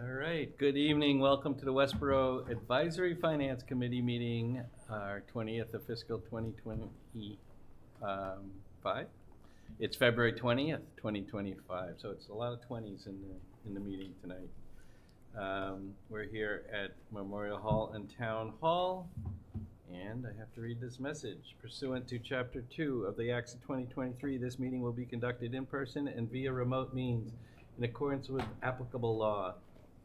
All right, good evening. Welcome to the Westborough Advisory Finance Committee meeting, our 20th of fiscal 2025. It's February 20th, 2025, so it's a lot of 20s in the meeting tonight. We're here at Memorial Hall and Town Hall, and I have to read this message. Pursuant to Chapter 2 of the Acts of 2023, this meeting will be conducted in person and via remote means in accordance with applicable law.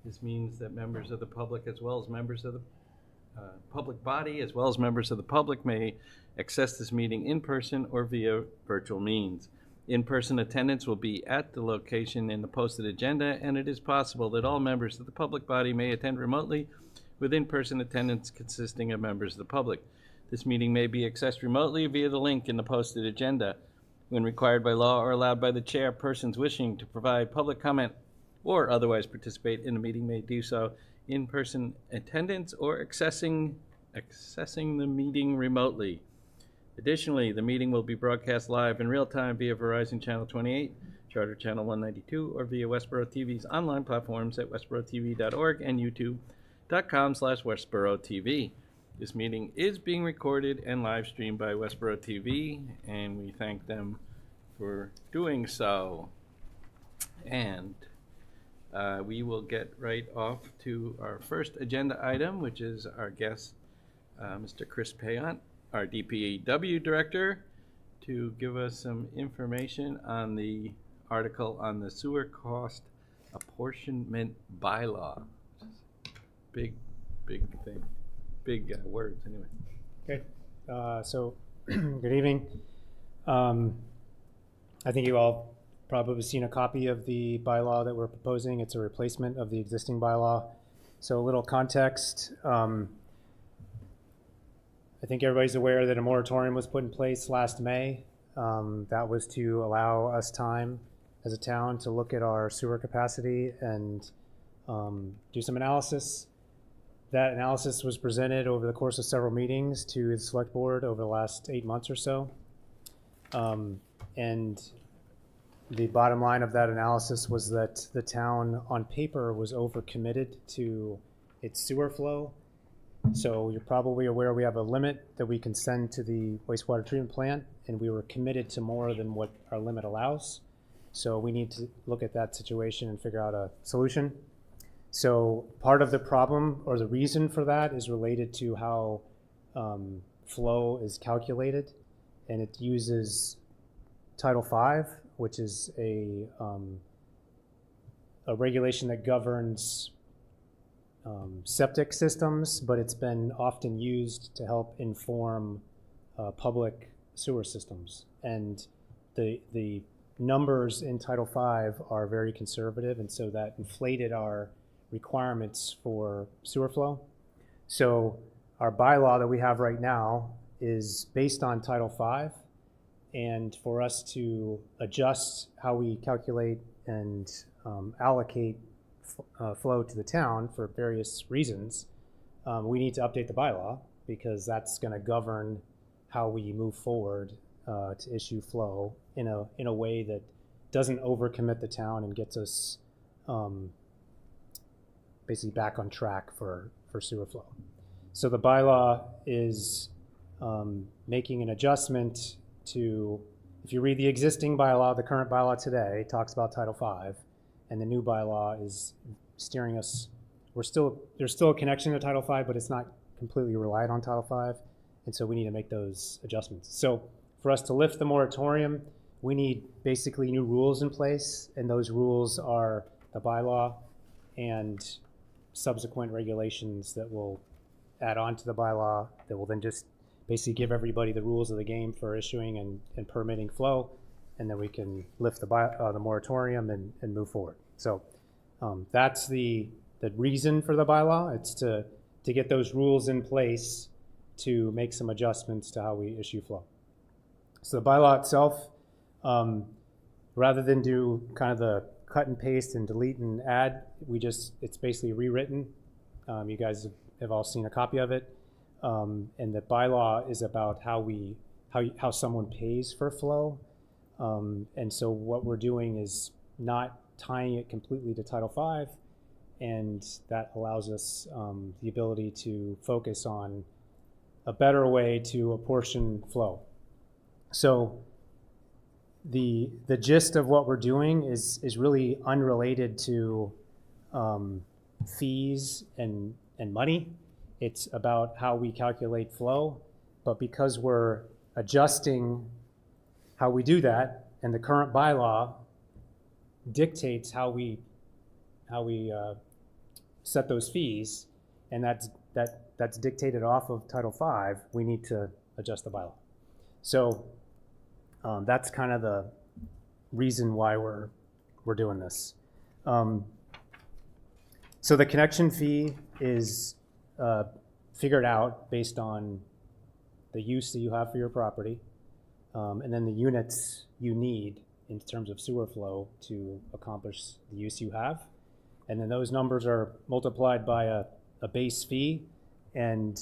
This means that members of the public, as well as members of the public body, as well as members of the public, may access this meeting in person or via virtual means. In-person attendance will be at the location in the posted agenda, and it is possible that all members of the public body may attend remotely with in-person attendance consisting of members of the public. This meeting may be accessed remotely via the link in the posted agenda. When required by law or allowed by the chair, persons wishing to provide public comment or otherwise participate in the meeting may do so in-person attendance or accessing the meeting remotely. Additionally, the meeting will be broadcast live in real time via Verizon Channel 28, Charter Channel 192, or via Westborough TV's online platforms at westboroughTV.org and youtube.com/WestboroughTV. This meeting is being recorded and live streamed by Westborough TV, and we thank them for doing so. And we will get right off to our first agenda item, which is our guest, Mr. Chris Payant, our DPW Director, to give us some information on the article on the sewer cost apportionment bylaw. Big thing, big words anyway. Okay, so good evening. I think you all probably seen a copy of the bylaw that we're proposing. It's a replacement of the existing bylaw. So a little context. I think everybody's aware that a moratorium was put in place last May. That was to allow us time as a town to look at our sewer capacity and do some analysis. That analysis was presented over the course of several meetings to the select board over the last 8 months or so. And the bottom line of that analysis was that the town on paper was overcommitted to its sewer flow. So you're probably aware we have a limit that we can send to the wastewater treatment plant, and we were committed to more than what our limit allows. So we need to look at that situation and figure out a solution. So part of the problem or the reason for that is related to how flow is calculated, and it uses Title V, which is a regulation that governs septic systems, but it's been often used to help inform public sewer systems. And the numbers in Title V are very conservative, and so that inflated our requirements for sewer flow. So our bylaw that we have right now is based on Title V, and for us to adjust how we calculate and allocate flow to the town for various reasons, we need to update the bylaw because that's going to govern how we move forward to issue flow in a way that doesn't overcommit the town and gets us basically back on track for sewer flow. So the bylaw is making an adjustment to, if you read the existing bylaw, the current bylaw today talks about Title V, and the new bylaw is steering us. There's still a connection to Title V, but it's not completely reliant on Title V, and so we need to make those adjustments. So for us to lift the moratorium, we need basically new rules in place, and those rules are the bylaw and subsequent regulations that will add on to the bylaw that will then just basically give everybody the rules of the game for issuing and permitting flow, and then we can lift the moratorium and move forward. So that's the reason for the bylaw. It's to get those rules in place to make some adjustments to how we issue flow. So the bylaw itself, rather than do kind of the cut and paste and delete and add, it's basically rewritten. You guys have all seen a copy of it. And the bylaw is about how someone pays for flow. And so what we're doing is not tying it completely to Title V, and that allows us the ability to focus on a better way to apportion flow. So the gist of what we're doing is really unrelated to fees and money. It's about how we calculate flow, but because we're adjusting how we do that, and the current bylaw dictates how we set those fees, and that's dictated off of Title V, we need to adjust the bylaw. So that's kind of the reason why we're doing this. So the connection fee is figured out based on the use that you have for your property, and then the units you need in terms of sewer flow to accomplish the use you have. And then those numbers are multiplied by a base fee, and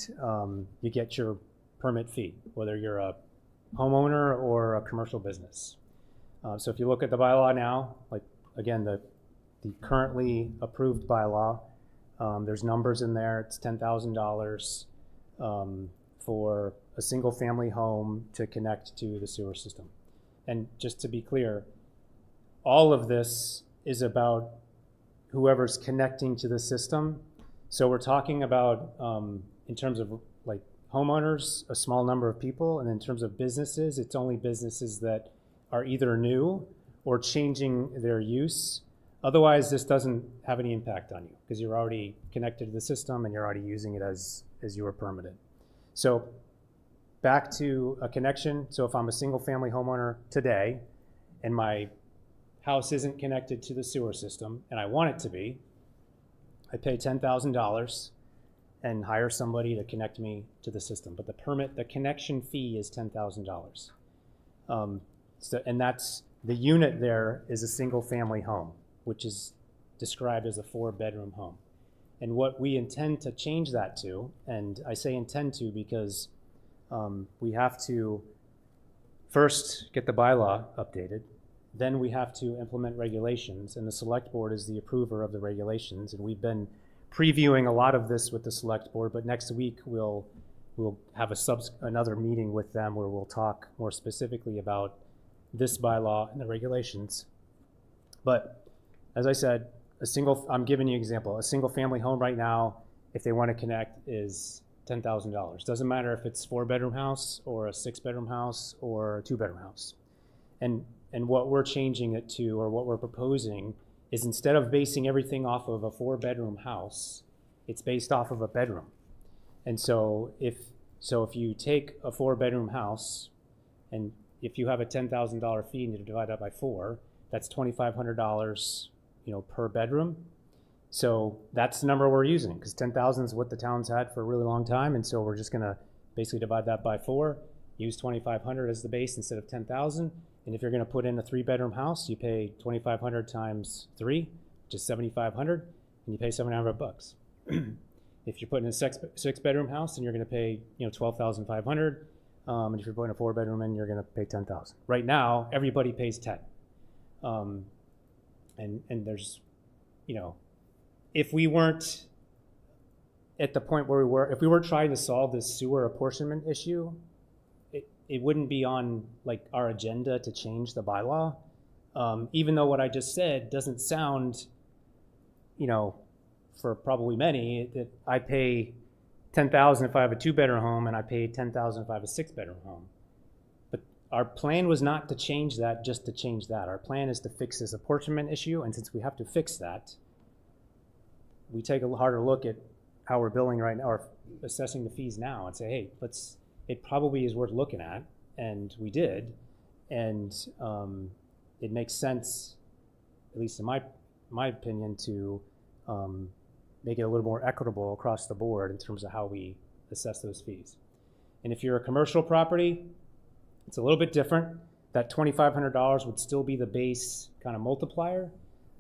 you get your permit fee, whether you're a homeowner or a commercial business. So if you look at the bylaw now, like again, the currently approved bylaw, there's numbers in there. It's $10,000 for a single family home to connect to the sewer system. And just to be clear, all of this is about whoever's connecting to the system. So we're talking about, in terms of like homeowners, a small number of people, and in terms of businesses, it's only businesses that are either new or changing their use. Otherwise, this doesn't have any impact on you because you're already connected to the system and you're already using it as you were permitted. So back to a connection. So if I'm a single family homeowner today and my house isn't connected to the sewer system and I want it to be, I pay $10,000 and hire somebody to connect me to the system. But the connection fee is $10,000. And that's, the unit there is a single family home, which is described as a 4-bedroom home. And what we intend to change that to, and I say intend to because we have to first get the bylaw updated, then we have to implement regulations, and the select board is the approver of the regulations, and we've been previewing a lot of this with the select board, but next week we'll have another meeting with them where we'll talk more specifically about this bylaw and the regulations. But as I said, I'm giving you an example. A single family home right now, if they want to connect, is $10,000. Doesn't matter if it's 4-bedroom house or a 6-bedroom house or a 2-bedroom house. And what we're changing it to, or what we're proposing, is instead of basing everything off of a 4-bedroom house, it's based off of a bedroom. And so if you take a 4-bedroom house, and if you have a $10,000 fee and you divide that by 4, that's $2,500, per bedroom. So that's the number we're using, because 10,000 is what the town's had for a really long time, and so we're just going to basically divide that by 4, use 2,500 as the base instead of 10,000. And if you're going to put in a 3-bedroom house, you pay 2,500 times 3, which is 7,500, and you pay $700. If you're putting in a 6-bedroom house, then you're going to pay 12,500. And if you're putting a 4-bedroom in, you're going to pay 10,000. Right now, everybody pays 10. And there's, if we weren't at the point where we were, if we were trying to solve this sewer apportionment issue, it wouldn't be on like our agenda to change the bylaw, even though what I just said doesn't sound, for probably many, that I pay $10,000 if I have a 2-bedroom home and I pay $10,000 if I have a 6-bedroom home. But our plan was not to change that just to change that. Our plan is to fix this apportionment issue, and since we have to fix that, we take a harder look at how we're billing right now, or assessing the fees now, and say, hey, it probably is worth looking at, and we did, and it makes sense, at least in my opinion, to make it a little more equitable across the board in terms of how we assess those fees. And if you're a commercial property, it's a little bit different. That $2,500 would still be the base kind of multiplier,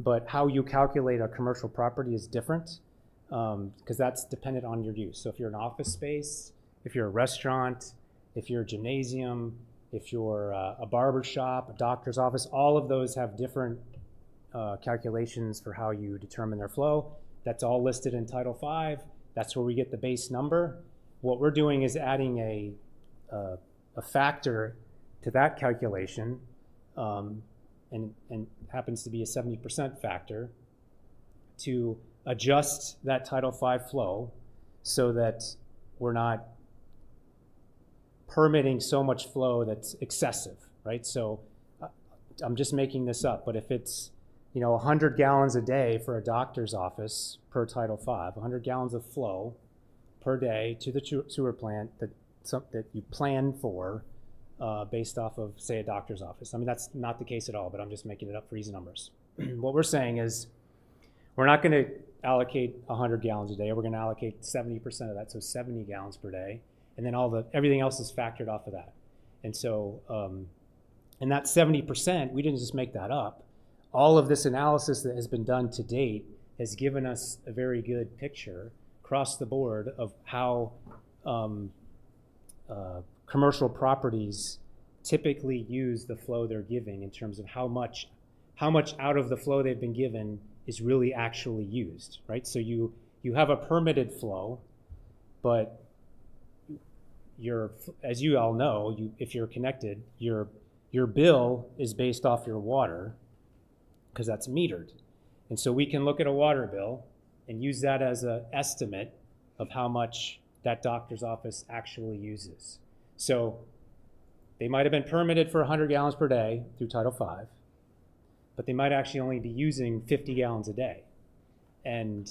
but how you calculate a commercial property is different, because that's dependent on your use. So if you're an office space, if you're a restaurant, if you're a gymnasium, if you're a barber shop, a doctor's office, all of those have different calculations for how you determine their flow. That's all listed in Title V. That's where we get the base number. What we're doing is adding a factor to that calculation, and happens to be a 70% factor, to adjust that Title V flow so that we're not permitting so much flow that's excessive, right? So I'm just making this up, but if it's 100 gallons a day for a doctor's office per Title V, 100 gallons of flow per day to the sewer plant that you plan for based off of, say, a doctor's office. I mean, that's not the case at all, but I'm just making it up for easy numbers. What we're saying is we're not going to allocate 100 gallons a day. We're going to allocate 70% of that, so 70 gallons per day, and then everything else is factored off of that. And so, and that 70%, we didn't just make that up. All of this analysis that has been done to date has given us a very good picture across the board of how commercial properties typically use the flow they're giving in terms of how much out of the flow they've been given is really actually used, right? So you have a permitted flow, but as you all know, if you're connected, your bill is based off your water because that's metered. And so we can look at a water bill and use that as an estimate of how much that doctor's office actually uses. So they might have been permitted for 100 gallons per day through Title V, but they might actually only be using 50 gallons a day. And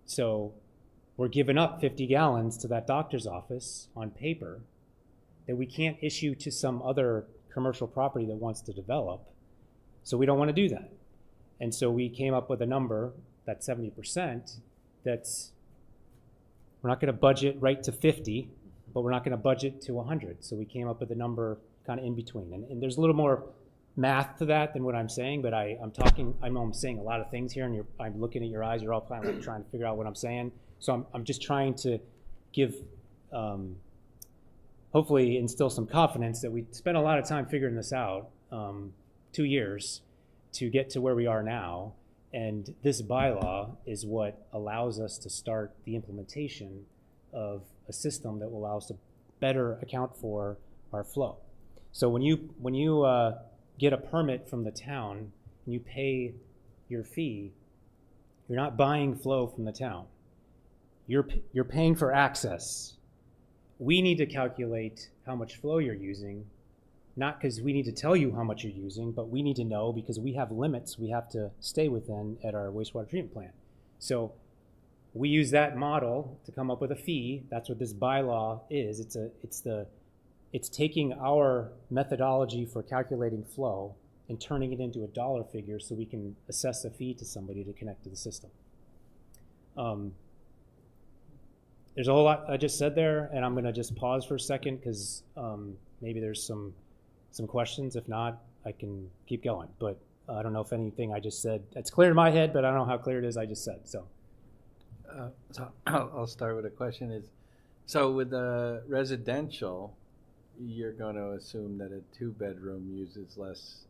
so we're giving up 50 gallons to that doctor's office on paper that we can't issue to some other commercial property that wants to develop. So we don't want to do that. And so we came up with a number, that 70%, we're not going to budget right to 50, but we're not going to budget to 100. So we came up with a number kind of in between. And there's a little more math to that than what I'm saying, but I know I'm saying a lot of things here, and I'm looking at your eyes. You're all kind of trying to figure out what I'm saying. So I'm just trying to give, hopefully instill some confidence that we spent a lot of time figuring this out, 2 years, to get to where we are now. And this bylaw is what allows us to start the implementation of a system that will allow us to better account for our flow. So when you get a permit from the town and you pay your fee, you're not buying flow from the town. You're paying for access. We need to calculate how much flow you're using, not because we need to tell you how much you're using, but we need to know because we have limits we have to stay within at our wastewater treatment plant. So we use that model to come up with a fee. That's what this bylaw is. It's taking our methodology for calculating flow and turning it into a dollar figure so we can assess a fee to somebody to connect to the system. There's a whole lot I just said there, and I'm going to just pause for a second because maybe there's some questions. If not, I can keep going. But I don't know if anything I just said, it's clear in my head, but I don't know how clear it is I just said. So I'll start with a question. So with the residential, you're going to assume that a 2-bedroom uses less,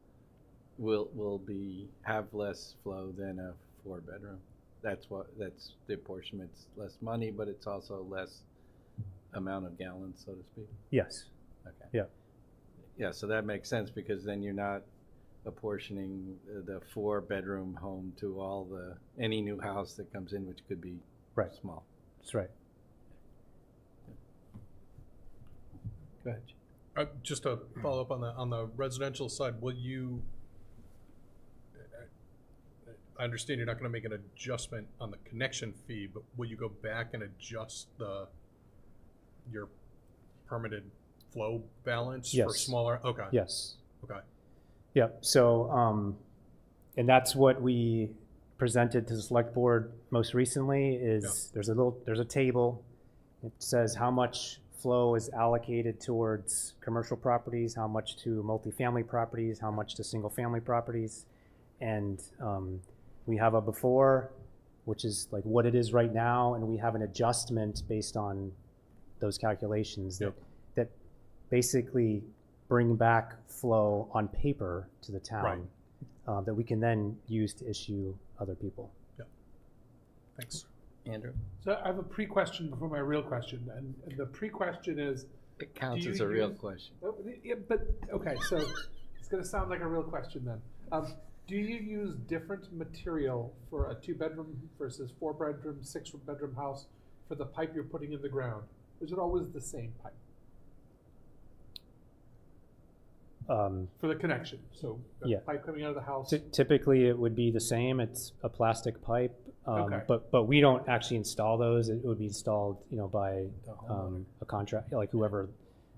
have less flow than a 4-bedroom. That's the apportionment's less money, but it's also less amount of gallons, so to speak. Yes. Okay. Yeah. Yeah, so that makes sense because then you're not apportioning the 4-bedroom home to any new house that comes in, which could be small. That's right. Go ahead. Just to follow up on the residential side, will you? I understand you're not going to make an adjustment on the connection fee, but will you go back and adjust your permitted flow balance for smaller? Okay. Yes. Okay. Yep. So, and that's what we presented to the select board most recently. There's a table. It says how much flow is allocated towards commercial properties, how much to multifamily properties, how much to single-family properties, and we have a before, which is like what it is right now, and we have an adjustment based on those calculations that basically bring back flow on paper to the town that we can then use to issue other people. Yeah. Thanks. Andrew? So I have a pre-question before my real question, and the pre-question is, It counts Do you as a real use- question. yeah, but, okay, so it's gonna sound like a real question then. Do you use different material for a 2-bedroom versus 4-bedroom, 6-bedroom house for the pipe you're putting in the ground? Or is it always the same pipe for the connection? So the Yeah. pipe coming out of the house. Typically, it would be the same. It's a plastic pipe, Okay. but we don't actually install those. It would be installed, by a contract, like whoever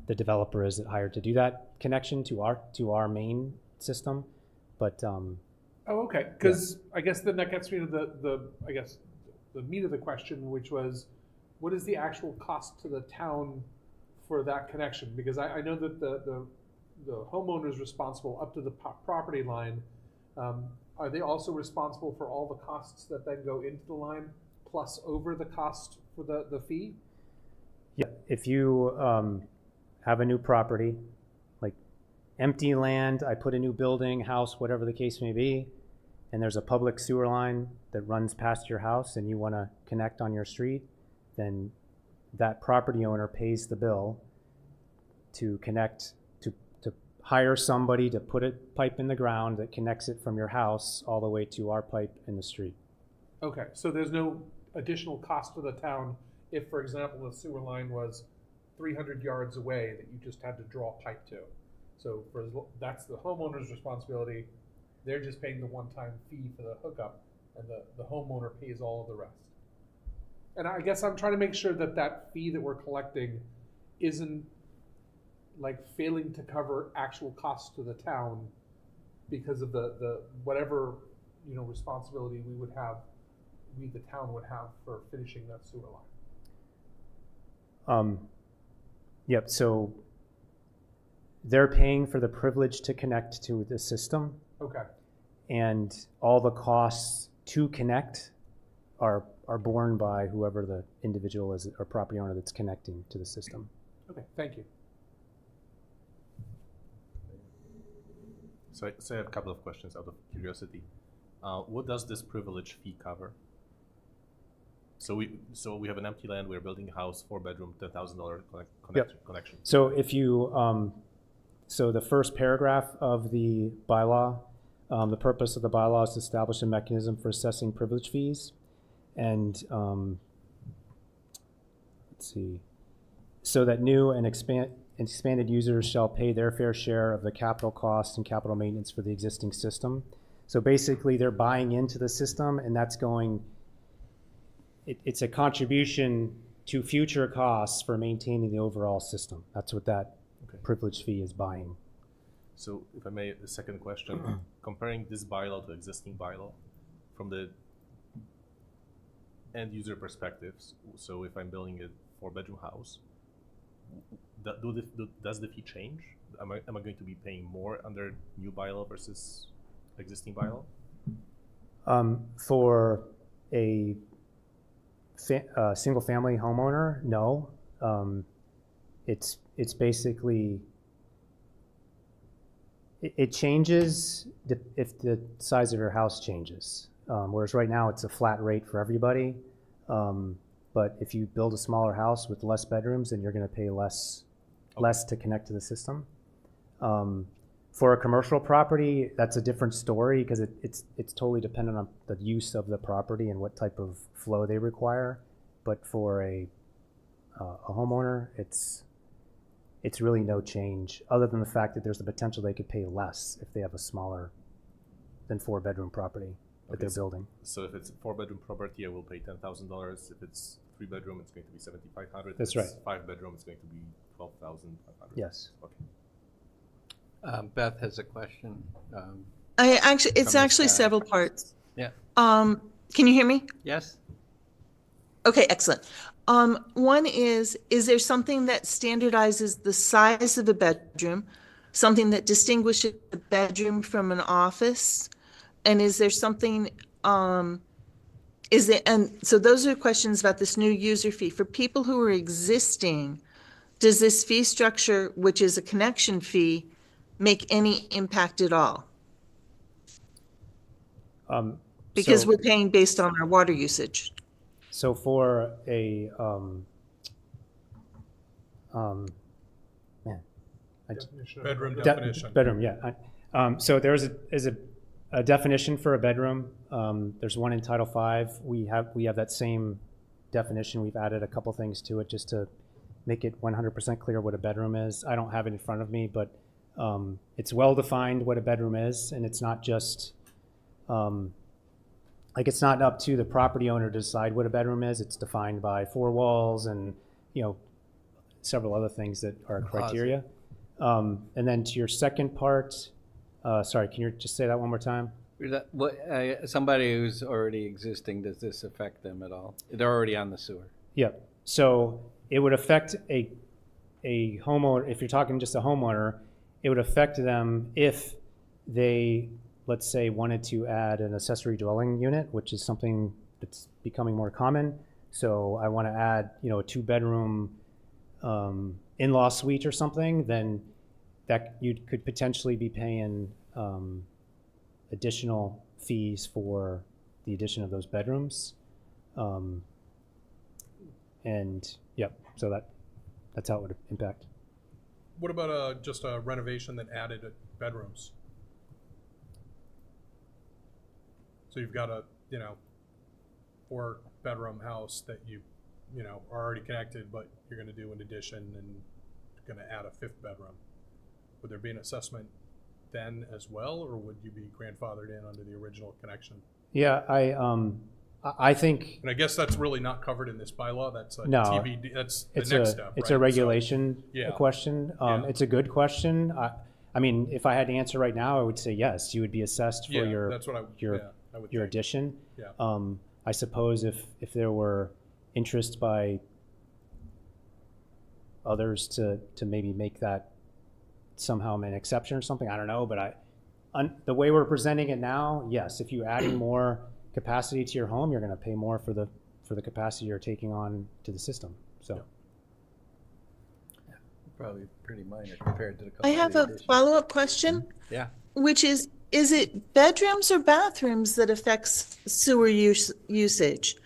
the developer is that hired to do that connection to our main system. But Oh, okay, because I guess then that gets me to the meat of the question, which was, what is the actual cost to the town for that connection? Because I know that the homeowner is responsible up to the property line. Are they also responsible for all the costs that then go into the line, plus over the cost for the fee? yeah, if you have a new property, like empty land, I put a new building, house, whatever the case may be, and there's a public sewer line that runs past your house and you want to connect on your street, then that property owner pays the bill to connect, to hire somebody to put a pipe in the ground that connects it from your house all the way to our pipe in the street. Okay, so there's no additional cost to the town if, for example, the sewer line was 300 yards away that you just had to draw pipe to. So that's the homeowner's responsibility. They're just paying the one-time fee for the hookup, and the homeowner pays all of the rest. And I guess I'm trying to make sure that that fee that we're collecting isn't like failing to cover actual costs to the town because of the whatever responsibility the town would have for finishing that sewer line. Yep, so they're paying for the privilege to connect to the system, Okay. and all the costs to connect are borne by whoever the individual is or property owner that's connecting to the system. Okay, thank you. So I have a couple of questions out of curiosity. What does this privilege fee cover? So we have an empty land. We're building a house, 4-bedroom, $10,000 connection. So if you, so the first paragraph of the bylaw, the purpose of the bylaw is to establish a mechanism for assessing privilege fees, and let's see, so that new and expanded users shall pay their fair share of the capital costs and capital maintenance for the existing system. So basically, they're buying into the system, and that's going. It's a contribution to future costs for maintaining the overall system. That's what that privilege fee is buying. So if I may, the second question, comparing this bylaw to existing bylaw from the end user perspectives. So if I'm building a 4-bedroom house, does the fee change? Am I going to be paying more under new bylaw versus existing bylaw? For a single-family homeowner, no. It's basically it changes if the size of your house changes. Whereas right now it's a flat rate for everybody. But if you build a smaller house with less bedrooms, then you're going to pay less to connect to the system. For a commercial property, that's a different story because it's totally dependent on the use of the property and what type of flow they require. But for a homeowner, it's really no change other than the fact that there's the potential they could pay less if they have a smaller than 4-bedroom property that they're building. So if it's a 4-bedroom property, I will pay $10,000. If it's 3-bedroom, it's going to be $7,500. That's if it's right. 5-bedroom, it's going to be $12,500. Yes. Okay. Beth has a question. It's from actually the staff. several parts. Yeah. Can you hear me? Yes? Okay, excellent. One is there something that standardizes the size of a bedroom, something that distinguishes a bedroom from an office? And is there something, and so those are questions about this new user fee. For people who are existing, does this fee structure, which is a connection fee, make any impact at all? Because So- we're paying based on our water usage. So for a, man, Definition of Bedroom bedroom. definition. bedroom, yeah. So there is a definition for a bedroom. There's one in Title V. We have that same definition. We've added a couple things to it just to make it 100% clear what a bedroom is. I don't have it in front of me, but it's well defined what a bedroom is, and it's not just like it's not up to the property owner to decide what a bedroom is. It's defined by 4 walls and several other things that are criteria. And then to your second part, sorry, can you just say that one more time? Somebody who's already existing, does this affect them at all? They're already on the sewer. Yeah. So it would affect a homeowner. If you're talking just a homeowner, it would affect them if they, let's say, wanted to add an accessory dwelling unit, which is something that's becoming more common. So I want to add, a 2-bedroom in-law suite or something, then that you could potentially be paying additional fees for the addition of those bedrooms. And yep, so that's how it would impact. What about just a renovation that added bedrooms? So you've got a 4-bedroom house that you are already connected, but you're going to do an addition and going to add a 5th bedroom. Would there be an assessment then as well, or would you be grandfathered in under the original connection? Yeah, I think. And I guess that's really not covered in this bylaw. That's a No, TBD. That's the next step. It's right? a regulation yeah. question. Yeah. It's a good question. I mean, if I had to answer right now, I would say yes. You would be assessed for your that's what I would your think. addition. Yeah. I suppose if there were interest by others to maybe make that somehow an exception or something, I don't know. But the way we're presenting it now, yes. If you're adding more capacity to your home, you're going to pay more for the capacity you're taking on to the system. So. Yeah. Probably pretty minor compared to the cost. I have a follow-up question. Yeah. Which is it bedrooms or bathrooms that affects sewer usage?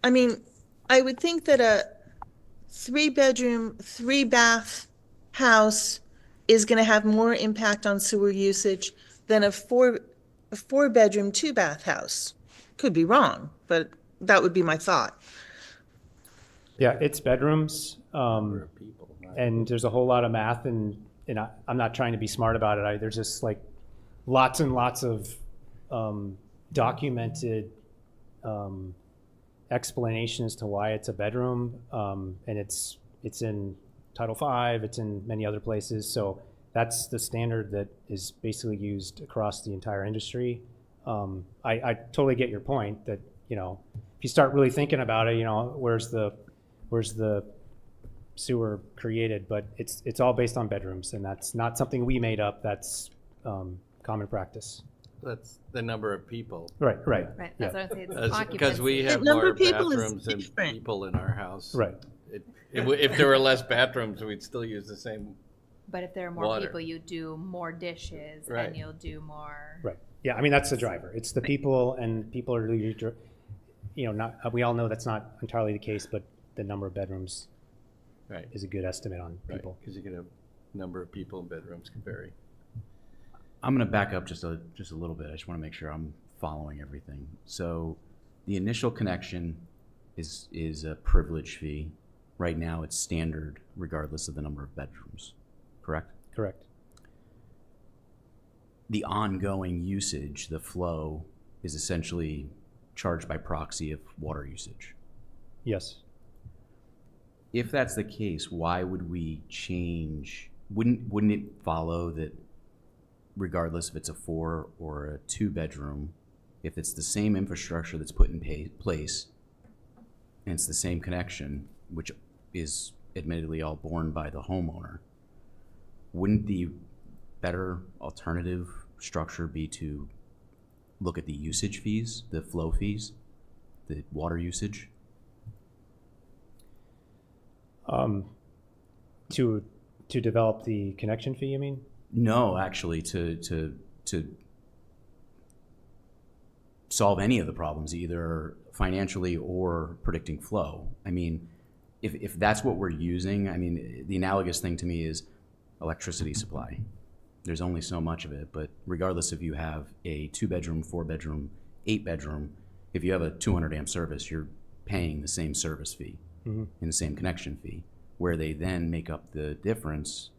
I mean, I would think that a 3-bedroom, 3-bath house is going to have more impact on sewer usage than a 4-bedroom, 2-bath house. Could be wrong, but that would be my thought. Yeah, it's bedrooms, Number of people, and there's a whole lot of math, and I'm not trying to be smart about it. There's just like lots and lots of documented explanation as to why it's a bedroom, and it's in Title V, it's in many other places. So that's the standard that is basically used across the entire industry. I totally get your point that, if you start really thinking about it, where's the sewer created, but it's all based on bedrooms, and that's not something we made up. That's common practice. That's the number of people. Right. Right, that's what I'm saying, it's occupancy. Because we have The number more of people is bathrooms than different. people in our house. Right. If there were less bathrooms, we'd still use the same. But if there are more Water. people, you do more dishes Right. and you'll do more. Right. Yeah. I mean, that's the driver. It's the people, and people are usually, not. We all know that's not entirely the case, but the number of bedrooms Right. is a good estimate on people. Because you get a number of people in bedrooms can vary. I'm going to back up just a little bit. I just want to make sure I'm following everything. So the initial connection is a privilege fee. Right now it's standard regardless of the number of bedrooms, correct? Correct. The ongoing usage, the flow, is essentially charged by proxy of water usage. Yes. If that's the case, why would we change? Wouldn't it follow that regardless if it's a 4 or a 2-bedroom, if it's the same infrastructure that's put in place and it's the same connection, which is admittedly all borne by the homeowner, wouldn't the better alternative structure be to look at the usage fees, the flow fees, the water usage? To develop the connection fee, you mean? No, actually, to solve any of the problems, either financially or predicting flow. I mean, if that's what we're using, I mean, the analogous thing to me is electricity supply. There's only so much of it, but regardless if you have a 2-bedroom, 4-bedroom, 8-bedroom, if you have a 200 amp service, you're paying the same service fee and the same connection fee. Where they then make up the difference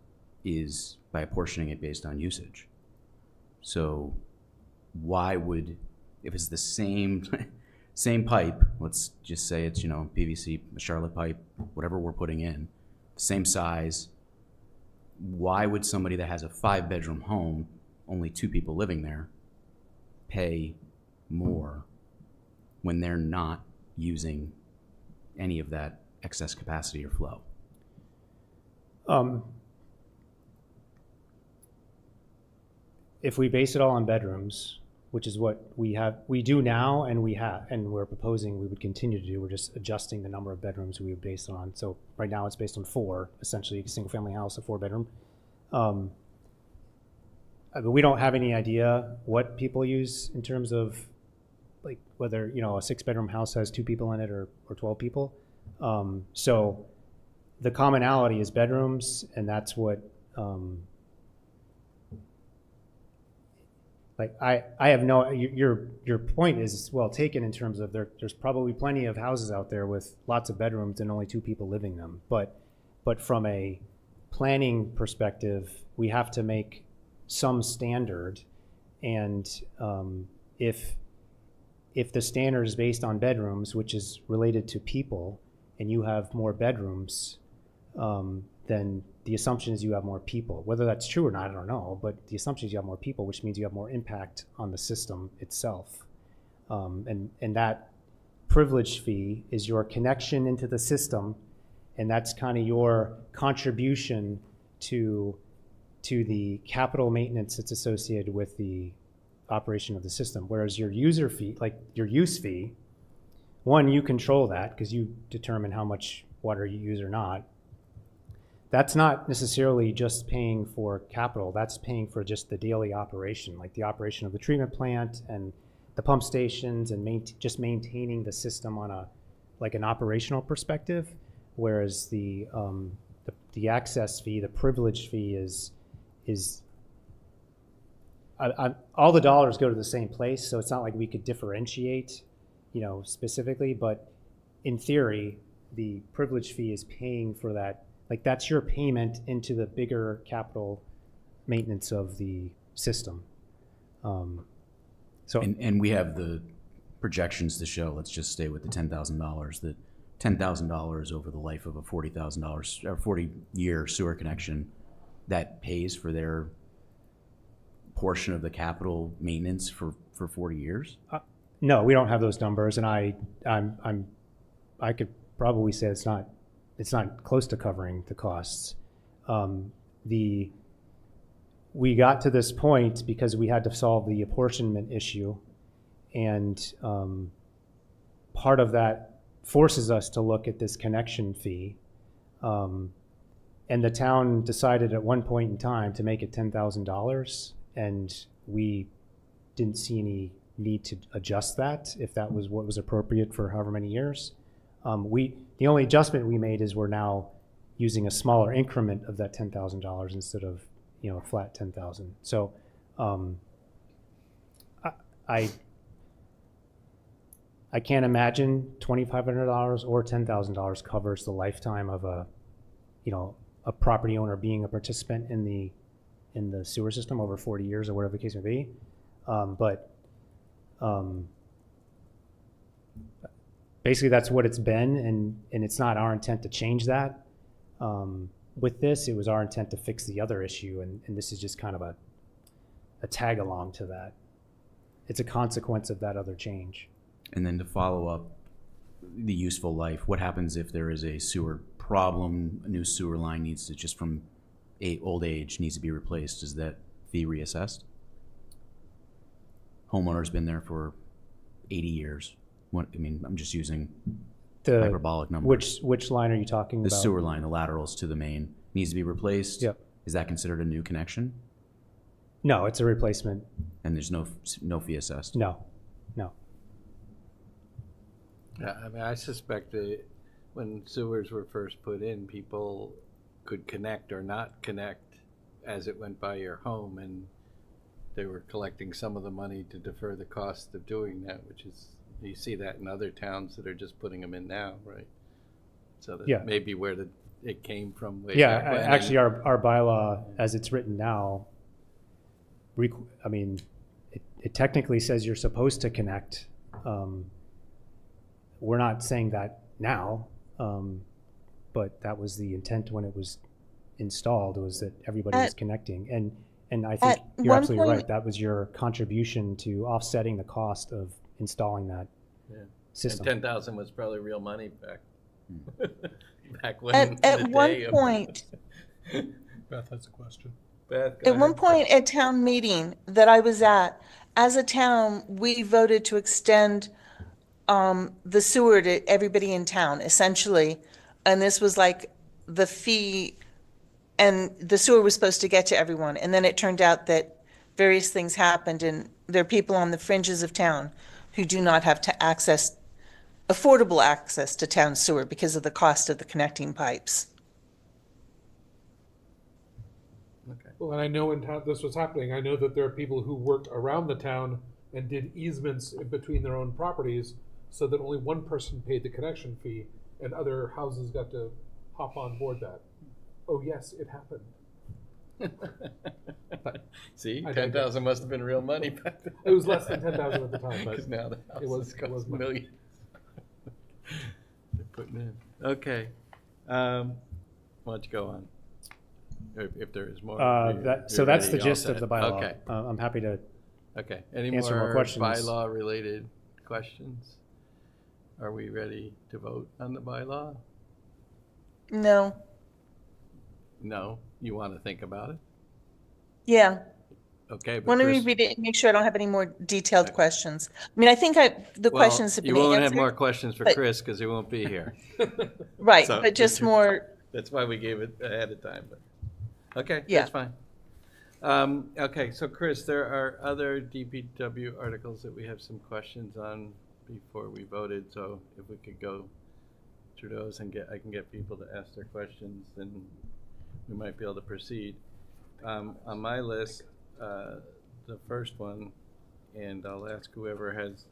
is by apportioning it based on usage. So why would, if it's the same same pipe, let's just say it's, PVC, Charlotte pipe, whatever we're putting in, same size, why would somebody that has a 5-bedroom home, only 2 people living there, pay more when they're not using any of that excess capacity or flow? If we base it all on bedrooms, which is what we do now, and we're proposing we would continue to do. We're just adjusting the number of bedrooms we would base it on. So right now it's based on 4, essentially a single-family house, a 4-bedroom. But we don't have any idea what people use in terms of, like, whether a 6-bedroom house has 2 people in it or 12 people. So the commonality is bedrooms, and that's what. I have no, your point is well taken in terms of there's probably plenty of houses out there with lots of bedrooms and only 2 people living them. But from a planning perspective, we have to make some standard. And if the standard is based on bedrooms, which is related to people, and you have more bedrooms, then the assumption is you have more people. Whether that's true or not, I don't know, but the assumption is you have more people, which means you have more impact on the system itself. And that privilege fee is your connection into the system, and that's kind of your contribution to the capital maintenance that's associated with the operation of the system. Whereas your user fee, like your use fee, one, you control that because you determine how much water you use or not. That's not necessarily just paying for capital. That's paying for just the daily operation, like the operation of the treatment plant and the pump stations, and just maintaining the system on an operational perspective. Whereas the access fee, the privilege fee is all the dollars go to the same place. So it's not like we could differentiate, specifically. But in theory, the privilege fee is paying for that. Like, that's your payment into the bigger capital maintenance of the system. And we have the projections to show, let's just stay with the $10,000, that $10,000 over the life of a $40,000 or 40-year sewer connection, that pays for their portion of the capital maintenance for 40 years? No, we don't have those numbers, and I could probably say it's not close to covering the costs. We got to this point because we had to solve the apportionment issue, and part of that forces us to look at this connection fee. And the town decided at one point in time to make it $10,000, and we didn't see any need to adjust that if that was what was appropriate for however many years. The only adjustment we made is we're now using a smaller increment of that $10,000 instead of a flat $10,000. So I can't imagine $2,500 or $10,000 covers the lifetime of a property owner being a participant in the sewer system over 40 years or whatever the case may be. Basically, that's what it's been, and it's not our intent to change that. With this, it was our intent to fix the other issue, and this is just kind of a tag along to that. It's a consequence of that other change. And then to follow up, the useful life, what happens if there is a sewer problem, a new sewer line needs to, just from old age, needs to be replaced? Is that fee reassessed? Homeowner's been there for 80 years. I'm just using the hyperbolic numbers. Which line are you talking about? The sewer line, the laterals to the main, needs to be replaced. Yep. Is that considered a new connection? No, it's a replacement. And there's no fee assessed? No. Yeah, I mean, I suspect that when sewers were first put in, people could connect or not connect as it went by your home, and they were collecting some of the money to defer the cost of doing that, which is, you see that in other towns that are just putting them in now, right? So that Yeah. may be where it came from way Yeah, back when. actually, our bylaw, as it's written now, I mean, it technically says you're supposed to connect. We're not saying that now, but that was the intent when it was installed, was that everybody was connecting. And I think At you're one absolutely right. point- That was your contribution to offsetting the cost of installing that Yeah. system. And 10,000 was probably real money back when. in At the one day of- point, Beth has a question. Beth, go at one ahead. point at town meeting that I was at, as a town, we voted to extend the sewer to everybody in town, essentially. And this was like the fee, and the sewer was supposed to get to everyone. And then it turned out that various things happened, and there are people on the fringes of town who do not have affordable access to town sewer because of the cost of the connecting pipes. Okay. Well, and I know in town this was happening. I know that there are people who worked around the town and did easements in between their own properties so that only one person paid the connection fee and other houses got to hop on board that. Oh, yes, it happened. See, I 10,000 must have been real money back then. It was less than 10,000 at the time, but Because now the it was- houses it was cost money. millions. They're putting in. Okay. Why don't you go on? If there is more. So that's the gist of the bylaw. Okay. I'm happy to. Okay. Any Answer more more questions. bylaw-related questions? Are we ready to vote on the bylaw? No, No? You want to think about it? yeah. Okay, but Want to Chris- read it, make sure I don't have any more detailed questions. I mean, I think the Well, questions have been you won't answered. have more questions for but- Chris because he won't be here. Right, So, but just Richard. more, That's why we gave it ahead of time, but, okay, Yeah. that's fine. Okay, so Chris, there are other DPW articles that we have some questions on before we voted, so if we could go through those and I can get people to ask their questions, then we might be able to proceed. On my list, the first one, and I'll ask whoever has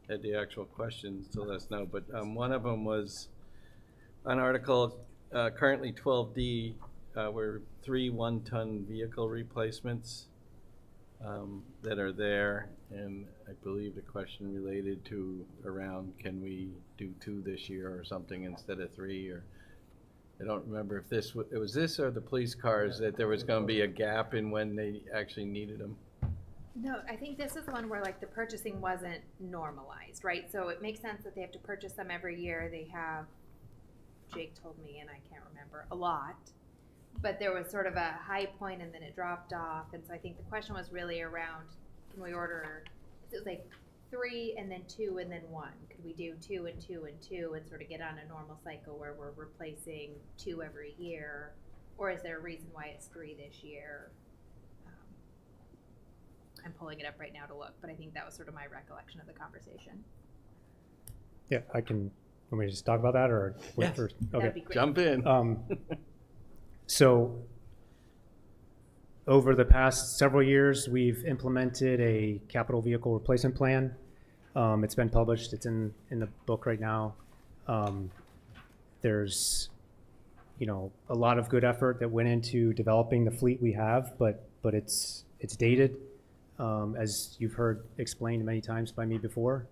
had the actual questions to let us know, but one of them was an article, currently 12D, were 3 one-ton vehicle replacements that are there, and I believe the question related to around, can we do 2 this year or something instead of 3, or I don't remember if it was this or the police cars, that there was gonna be a gap in when they actually needed them. No, I think this is the one where like the purchasing wasn't normalized, right? So it makes sense that they have to purchase them every year. They have, Jake told me, and I can't remember, a lot. But there was sort of a high point and then it dropped off. And so I think the question was really around, can we order, it was like 3 and then 2 and then 1. Could we do 2 and 2 and 2 and sort of get on a normal cycle where we're replacing 2 every year? Or is there a reason why it's 3 this year? I'm pulling it up right now to look, but I think that was sort of my recollection of the conversation. Yeah, I can. Want me to just talk about that or wait Yes. first? That would Okay. be great. Jump in. So over the past several years, we've implemented a capital vehicle replacement plan. It's been published. It's in the book right now. There's, a lot of good effort that went into developing the fleet we have, but it's dated, as you've heard explained many times by me before.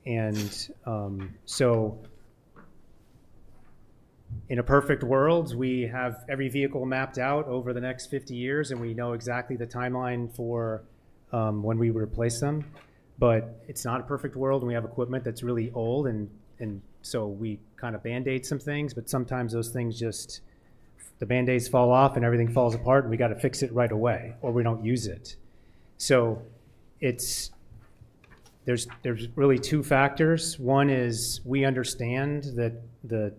And so in a perfect world, we have every vehicle mapped out over the next 50 years, and we know exactly the timeline for when we would replace them. But it's not a perfect world, and we have equipment that's really old, and so we kind of Band-Aid some things, but sometimes those things the Band-Aids fall off and everything falls apart, and we got to fix it right away, or we don't use it. So there's really 2 factors. One is we understand that the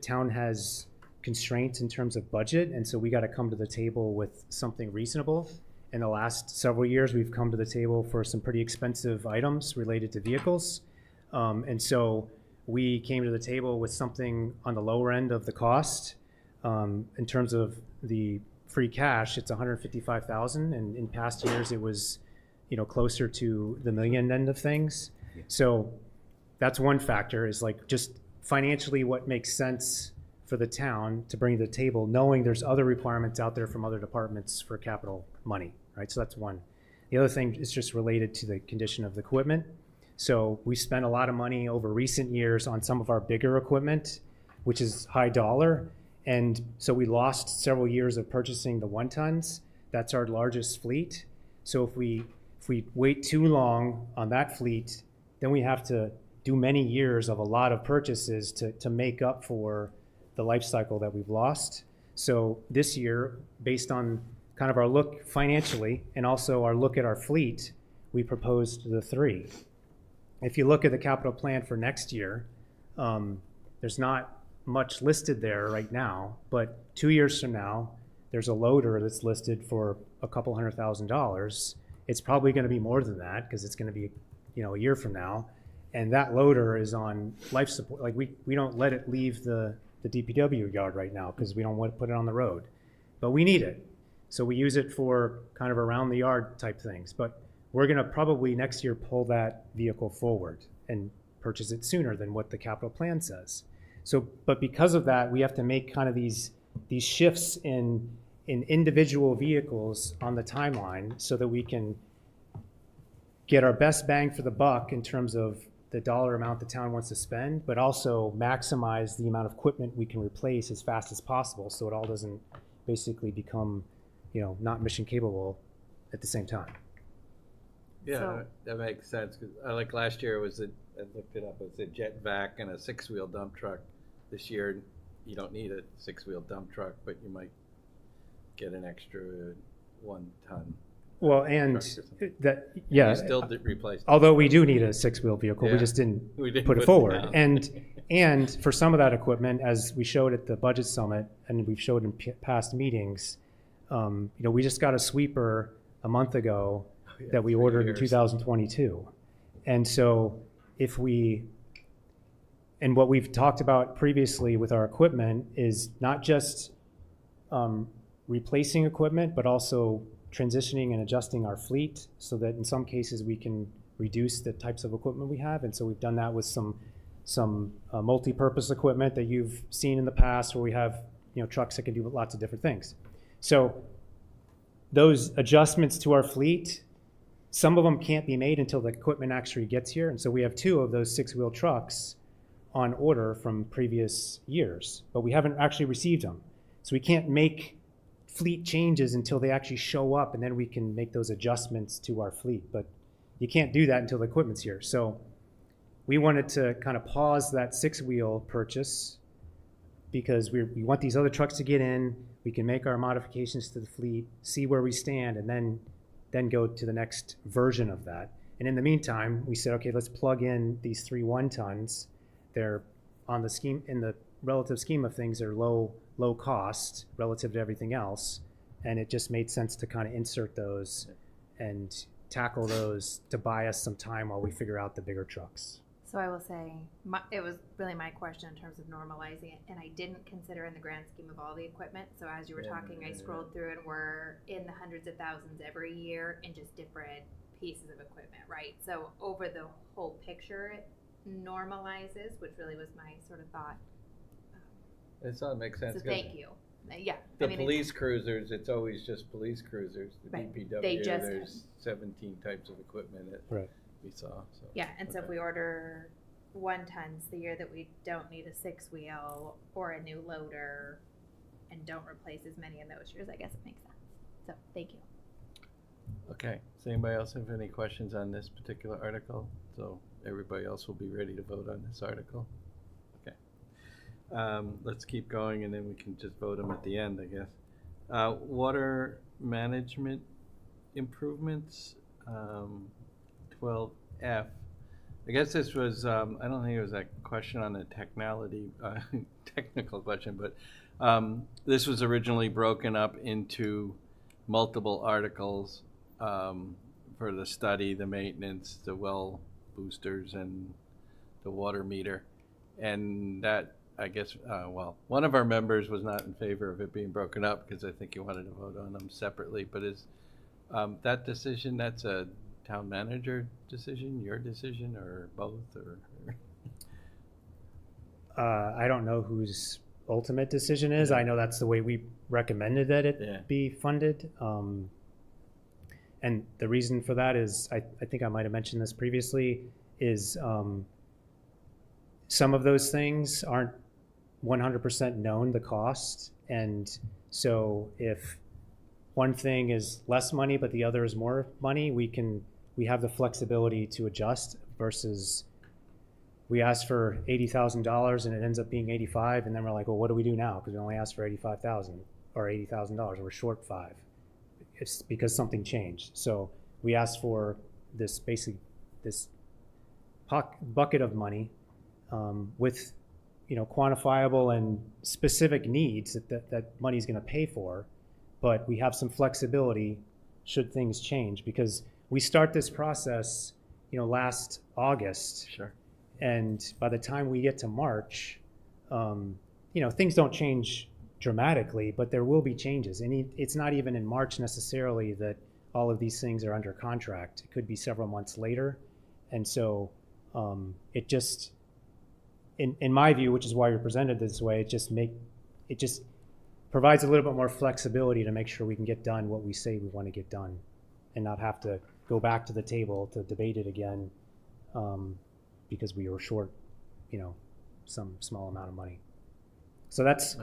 town has constraints in terms of budget, and so we got to come to the table with something reasonable. In the last several years, we've come to the table for some pretty expensive items related to vehicles. And so we came to the table with something on the lower end of the cost. In terms of the free cash, it's 155,000, and in past years it was, closer to the million end of things. Yeah. So that's one factor, is like just financially what makes sense for the town to bring to the table, knowing there's other requirements out there from other departments for capital money, right? So that's one. The other thing is just related to the condition of the equipment. So we spent a lot of money over recent years on some of our bigger equipment, which is high dollar. And so we lost several years of purchasing the 1-tons. That's our largest fleet. So if we wait too long on that fleet, then we have to do many years of a lot of purchases to make up for the life cycle that we've lost. So this year, based on kind of our look financially and also our look at our fleet, we proposed the 3. If you look at the capital plan for next year, there's not much listed there right now, but 2 years from now, there's a loader that's listed for a couple $100,000. It's probably going to be more than that because it's going to be, a year from now. And that loader is on life support. Like we don't let it leave the DPW yard right now because we don't want to put it on the road, but we need it. So we use it for kind of around the yard type things, but we're going to probably next year pull that vehicle forward and purchase it sooner than what the capital plan says. So, but because of that, we have to make kind of these shifts in individual vehicles on the timeline so that we can get our best bang for the buck in terms of the dollar amount the town wants to spend, but also maximize the amount of equipment we can replace as fast as possible so it all doesn't basically become, not mission capable at the same time. Yeah, So- that makes sense. 'Cause like last year, I looked it up, it was a jet vac and a 6-wheel dump truck. This year, you don't need a 6-wheel dump truck, but you might get an extra 1-ton. Well, and truck or something. that, You yeah, still replaced. although we do need a 6-wheel vehicle, we Yeah. just didn't We didn't put it put it forward. down. And for some of that equipment, as we showed at the budget summit, and we've showed in past meetings, we just got a sweeper a month ago Yeah, that we 3 ordered in years. 2022. And so and what we've talked about previously with our equipment is not just replacing equipment, but also transitioning and adjusting our fleet so that in some cases we can reduce the types of equipment we have. And so we've done that with some multi-purpose equipment that you've seen in the past where we have trucks that can do lots of different things. So those adjustments to our fleet, some of them can't be made until the equipment actually gets here. And so we have 2 of those 6-wheel trucks on order from previous years, but we haven't actually received them. So we can't make fleet changes until they actually show up, and then we can make those adjustments to our fleet. But you can't do that until the equipment's here. So we wanted to kind of pause that 6-wheel purchase because we want these other trucks to get in. We can make our modifications to the fleet, see where we stand, and then go to the next version of that. And in the meantime, we said, okay, let's plug in these 3 1-tons. They're on the scheme, in the relative scheme of things, they're low cost relative to everything else. And it just made sense to kind of insert those and tackle those to buy us some time while we figure out the bigger trucks. So I will say, it was really my question in terms of normalizing it, and I didn't consider in the grand scheme of all the equipment. So as you were talking, I scrolled through and we're in the hundreds of thousands every year in just different pieces of equipment, right? So over the whole picture, it normalizes, which really was my sort of thought. It makes sense. So 'cause thank you. Yeah. The police cruisers, it's always just police cruisers. The Right. DPW, They just- there's 17 types of equipment that Right. we saw. So. Yeah, and so if Okay. we order 1-tons the year that we don't need a 6-wheel or a new loader and don't replace as many in those years, I guess it makes sense. So thank you. Okay, does anybody else have any questions on this particular article? So everybody else will be ready to vote on this article. Okay. Let's keep going and then we can just vote them at the end, I guess. Water management improvements, 12F. I guess this was, I don't think it was a question on the technical question, but this was originally broken up into multiple articles for the study, the maintenance, the well boosters, and the water meter. And that, I guess, well, one of our members was not in favor of it being broken up because I think he wanted to vote on them separately. But is that decision, that's a town manager decision, your decision, or both? Or I don't know whose ultimate decision is. I know that's the way we recommended that it be funded. And the reason for that is, I think I might have mentioned this previously, is some of those things aren't 100% known, the cost. And so if one thing is less money, but the other is more money, we have the flexibility to adjust versus we asked for $80,000 and it ends up being 85, and then we're like, well, what do we do now? Because we only asked for 85,000 or $80,000, and we're short 5. It's because something changed. So we asked for this bucket of money with, quantifiable and specific needs that money's going to pay for, but we have some flexibility should things change, because we start this process, last August. Sure. And by the time we get to March, things don't change dramatically, but there will be changes. And it's not even in March necessarily that all of these things are under contract. It could be several months later. And so it just, in my view, which is why you're presented this way, it just provides a little bit more flexibility to make sure we can get done what we say we want to get done and not have to go back to the table to debate it again. Because we were short, some small amount of money. So that's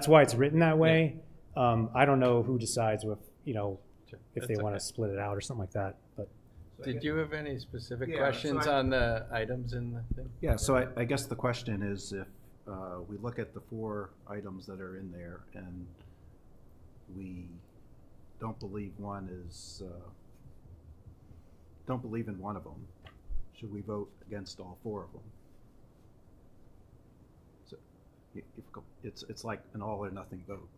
why it's written that way. Yeah. I don't know who decides if they want to split it out or something like that. But did you have any specific questions on the items in the thing? Yeah, so I guess the question is, if we look at the 4 items that are in there and we don't believe in one of them, should we vote against all 4 of them? So it's like an all or nothing vote.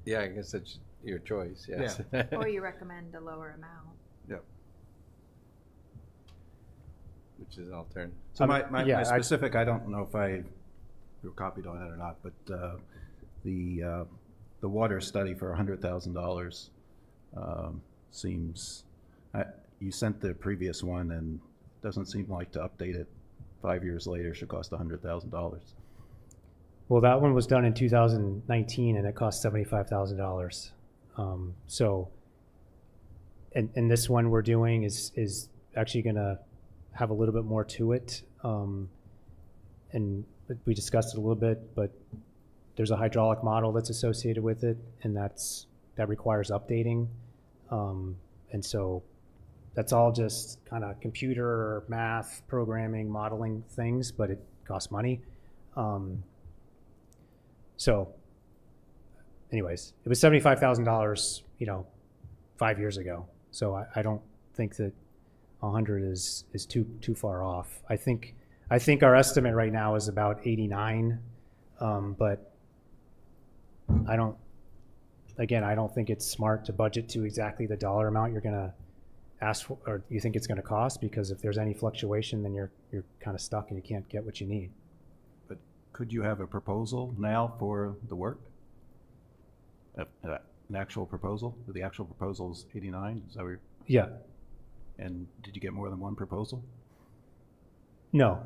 Yeah, I guess it's your choice. Yes. Yeah. Or you recommend a lower amount. Yep. Which is an alternative. So my specific, I don't know if you were copied on it or not, but the water study for $100,000 seems. You sent the previous one, and doesn't seem like to update it 5 years later should cost $100,000. Well, that one was done in 2019, and it cost $75,000. So, and this one we're doing is actually going to have a little bit more to it. And we discussed it a little bit, but there's a hydraulic model that's associated with it, and that requires updating. And so that's all just kind of computer math, programming, modeling things, but it costs money. So anyways, it was $75,000, 5 years ago. So I don't think that 100 is too far off. I think our estimate right now is about 89, but I don't think it's smart to budget to exactly the dollar amount you're gonna ask for, or you think it's gonna cost, because if there's any fluctuation, then you're kind of stuck and you can't get what you need. But could you have a proposal now for the work? An actual proposal? The actual proposal is 89. Is that what Yeah. And did you get more than one proposal? No,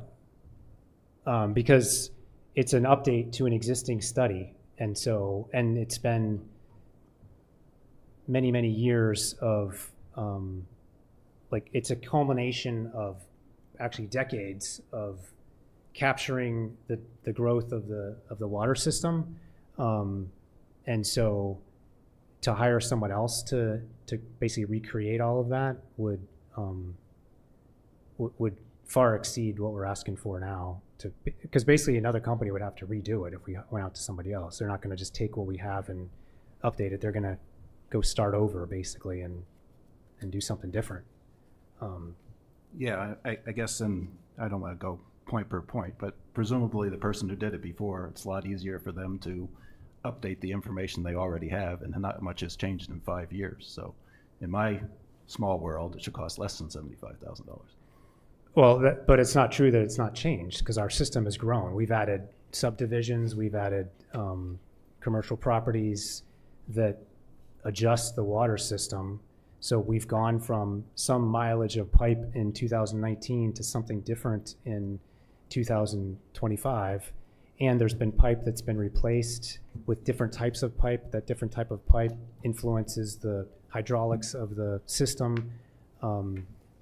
because it's an update to an existing study, and it's been many years of it's a culmination of actually decades of capturing the growth of the water system, and so to hire someone else to basically recreate all of that would far exceed what we're asking for now, because basically another company would have to redo it if we went out to somebody else. They're not going to just take what we have and update it. They're going to go start over basically and do something different. Yeah, I guess, and I don't want to go point per point, but presumably the person who did it before, it's a lot easier for them to update the information they already have, and not much has changed in 5 years. So in my small world, it should cost less than $75,000. Well, but it's not true that it's not changed, because our system has grown. We've added subdivisions, we've added commercial properties that adjust the water system. So we've gone from some mileage of pipe in 2019 to something different in 2025. And there's been pipe that's been replaced with different types of pipe. That different type of pipe influences the hydraulics of the system.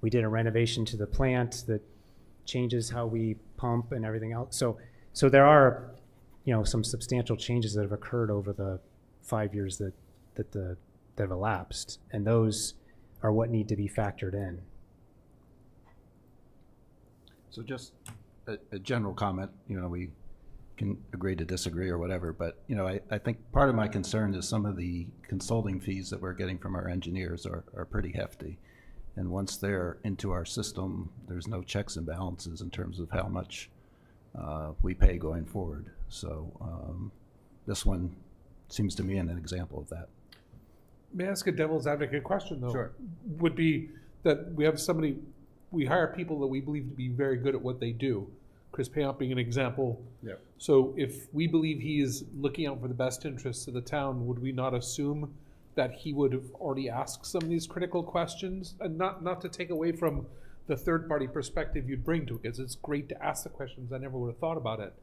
We did a renovation to the plant that changes how we pump and everything else. So there are, some substantial changes that have occurred over the 5 years that have elapsed, and those are what need to be factored in. So just a general comment, we can agree to disagree or whatever, but, I think part of my concern is some of the consulting fees that we're getting from our engineers are pretty hefty. And once they're into our system, there's no checks and balances in terms of how much we pay going forward. So this one seems to me an example of that. May I ask a devil's advocate question, though? Sure. Would be that we hire people that we believe to be very good at what they do. Chris Payant being an example. Yeah. So if we believe he is looking out for the best interests of the town, would we not assume that he would have already asked some of these critical questions? And not to take away from the third-party perspective you'd bring to it, because it's great to ask the questions. I never would have thought about it.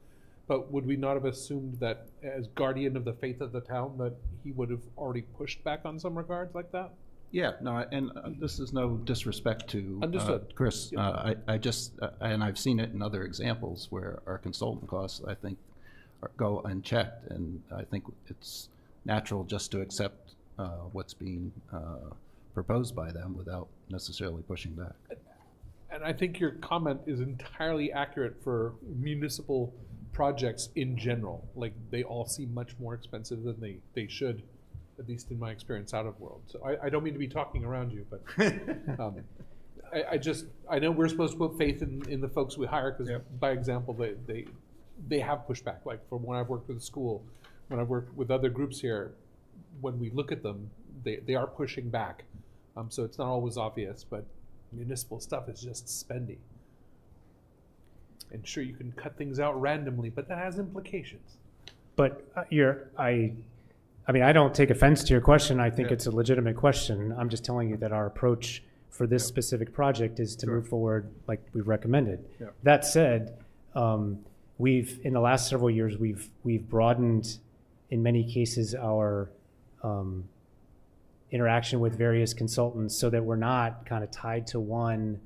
But would we not have assumed that as guardian of the faith of the town that he would have already pushed back on some regards like that? Yeah, no, and this is no disrespect to Understood. Chris. I just, and I've seen it in other examples where our consultant costs, I think, go unchecked. And I think it's natural just to accept what's being proposed by them without necessarily pushing back. And I think your comment is entirely accurate for municipal projects in general. Like, they all seem much more expensive than they should, at least in my experience out of world. So I don't mean to be talking around you, but I know we're supposed to put faith in the folks we hire, because by example, they have pushed back. Like, from when I've worked with the school, when I've worked with other groups here, when we look at them, they are pushing back. So it's not always obvious, but municipal stuff is just spendy. And sure, you can cut things out randomly, but that has implications. But I don't take offense to your question. I think it's a legitimate question. I'm just telling you that our approach for this specific project is to move forward like we've recommended. Yeah. That said, we've, in the last several years, we've broadened, in many cases, our interaction with various consultants so that we're not kind of tied to one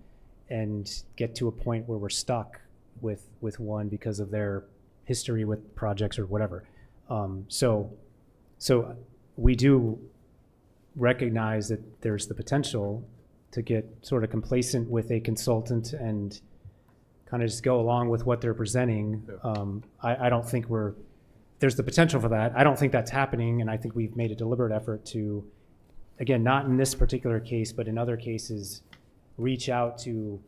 and get to a point where we're stuck with one because of their history with projects or whatever. So we do recognize that there's the potential to get sort of complacent with a consultant and kind of just go along with what they're presenting. I don't think there's the potential for that. I don't think that's happening, and I think we've made a deliberate effort to, again, not in this particular case, but in other cases, reach out to,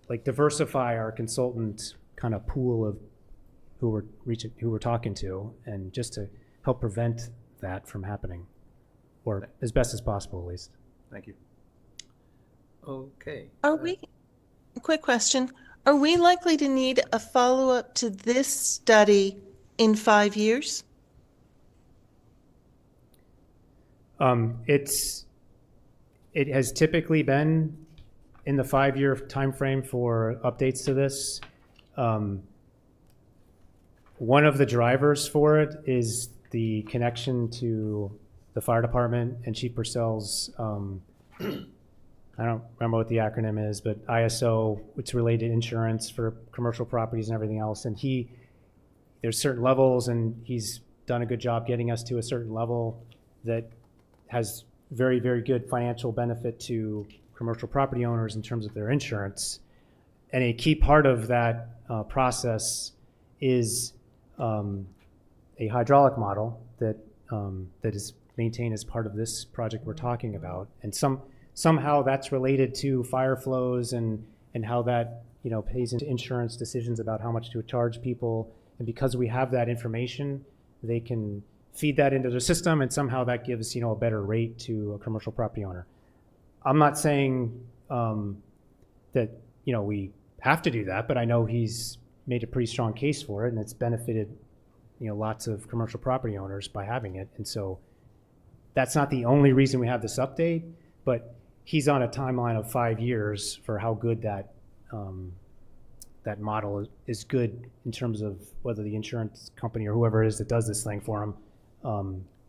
like, diversify our consultant kind of pool of who we're talking to, and just to help prevent that from happening, or as best as possible, at least. Thank you. Okay. Quick question. Are we likely to need a follow-up to this study in 5 years? It has typically been in the 5-year time frame for updates to this. One of the drivers for it is the connection to the fire department and Chief Purcell's, I don't remember what the acronym is, but ISO, it's related to insurance for commercial properties and everything else. And there's certain levels, and he's done a good job getting us to a certain level that has very, very good financial benefit to commercial property owners in terms of their insurance. And a key part of that process is a hydraulic model that is maintained as part of this project we're talking about. And somehow that's related to fire flows and how that pays into insurance decisions about how much to charge people. And because we have that information, they can feed that into the system, and somehow that gives a better rate to a commercial property owner. I'm not saying that we have to do that, but I know he's made a pretty strong case for it, and it's benefited, lots of commercial property owners by having it. And so that's not the only reason we have this update, but he's on a timeline of 5 years for how good that model is good in terms of whether the insurance company or whoever it is that does this thing for him,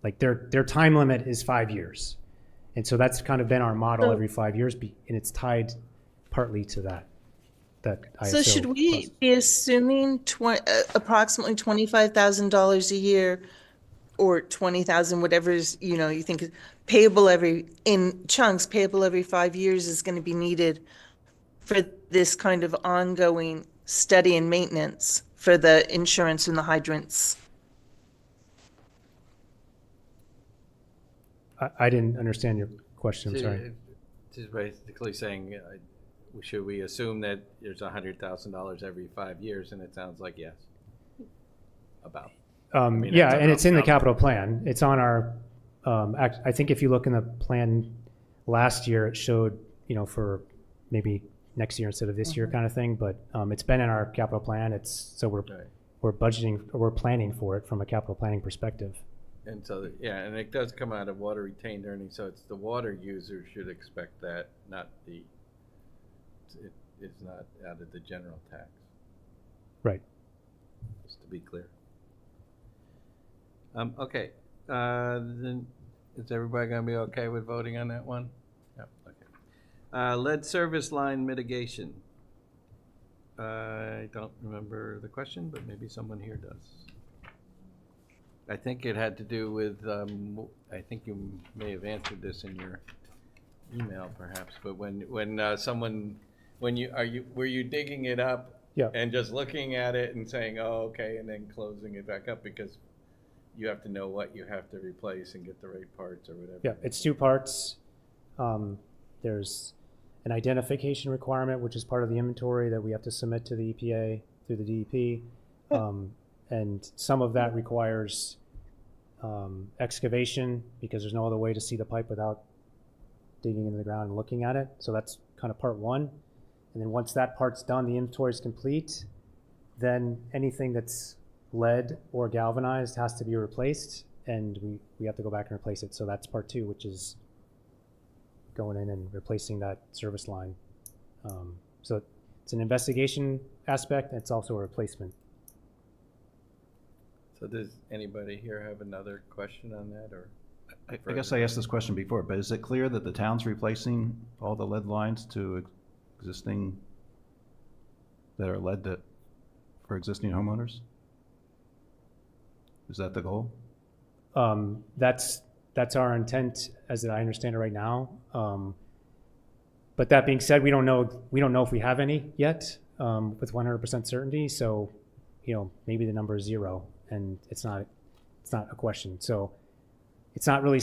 like their time limit is 5 years. And so that's kind of been our model every 5 years, and it's tied partly to that ISO. So should we be assuming approximately $25,000 a year, or 20,000, whatever is, you think is payable in chunks, payable every 5 years is going to be needed for this kind of ongoing study and maintenance for the insurance and the hydrants? I didn't understand your question, sorry. Just basically saying, should we assume that there's $100,000 every 5 years? And it sounds like yes. About. Yeah, and it's in the capital plan. It's on our, I think if you look in the plan last year, it showed, for maybe next year instead of this year kind of thing, but it's been in our capital plan. We're budgeting, or we're planning for it from a capital planning perspective. And so, and it does come out of water retained earnings, so it's the water user should expect that, not it's not out of the general tax. Right. Just to be clear. Okay, then is everybody gonna be okay with voting on that one? Yep, okay. Lead service line mitigation. I don't remember the question, but maybe someone here does. I think it had to do with, I think you may have answered this in your email perhaps, but were you digging it up? Yeah. And just looking at it and saying, oh, okay, and then closing it back up because you have to know what you have to replace and get the right parts or whatever? Yeah, it's 2 parts. There's an identification requirement, which is part of the inventory that we have to submit to the EPA through the DEP. And some of that requires excavation because there's no other way to see the pipe without digging into the ground and looking at it. So that's kind of part 1. And then once that part's done, the inventory is complete, then anything that's lead or galvanized has to be replaced, and we have to go back and replace it. So that's part 2, which is going in and replacing that service line. So it's an investigation aspect, and it's also a replacement. So does anybody here have another question on that, or? I guess I asked this question before, but is it clear that the town's replacing all the lead lines to existing, that are lead for existing homeowners? Is that the goal? That's our intent, as I understand it right now. But that being said, we don't know if we have any yet with 100% certainty. So, maybe the number is 0, and it's not a question. So, it's not really.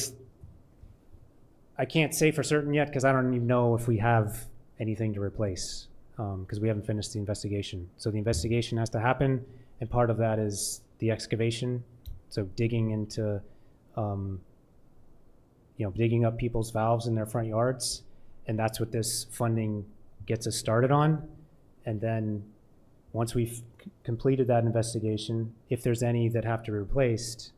I can't say for certain yet because I don't even know if we have anything to replace because we haven't finished the investigation. So the investigation has to happen, and part of that is the excavation. So digging into, digging up people's valves in their front yards, and that's what this funding gets us started on. And then once we've completed that investigation, if there's any that have to be replaced,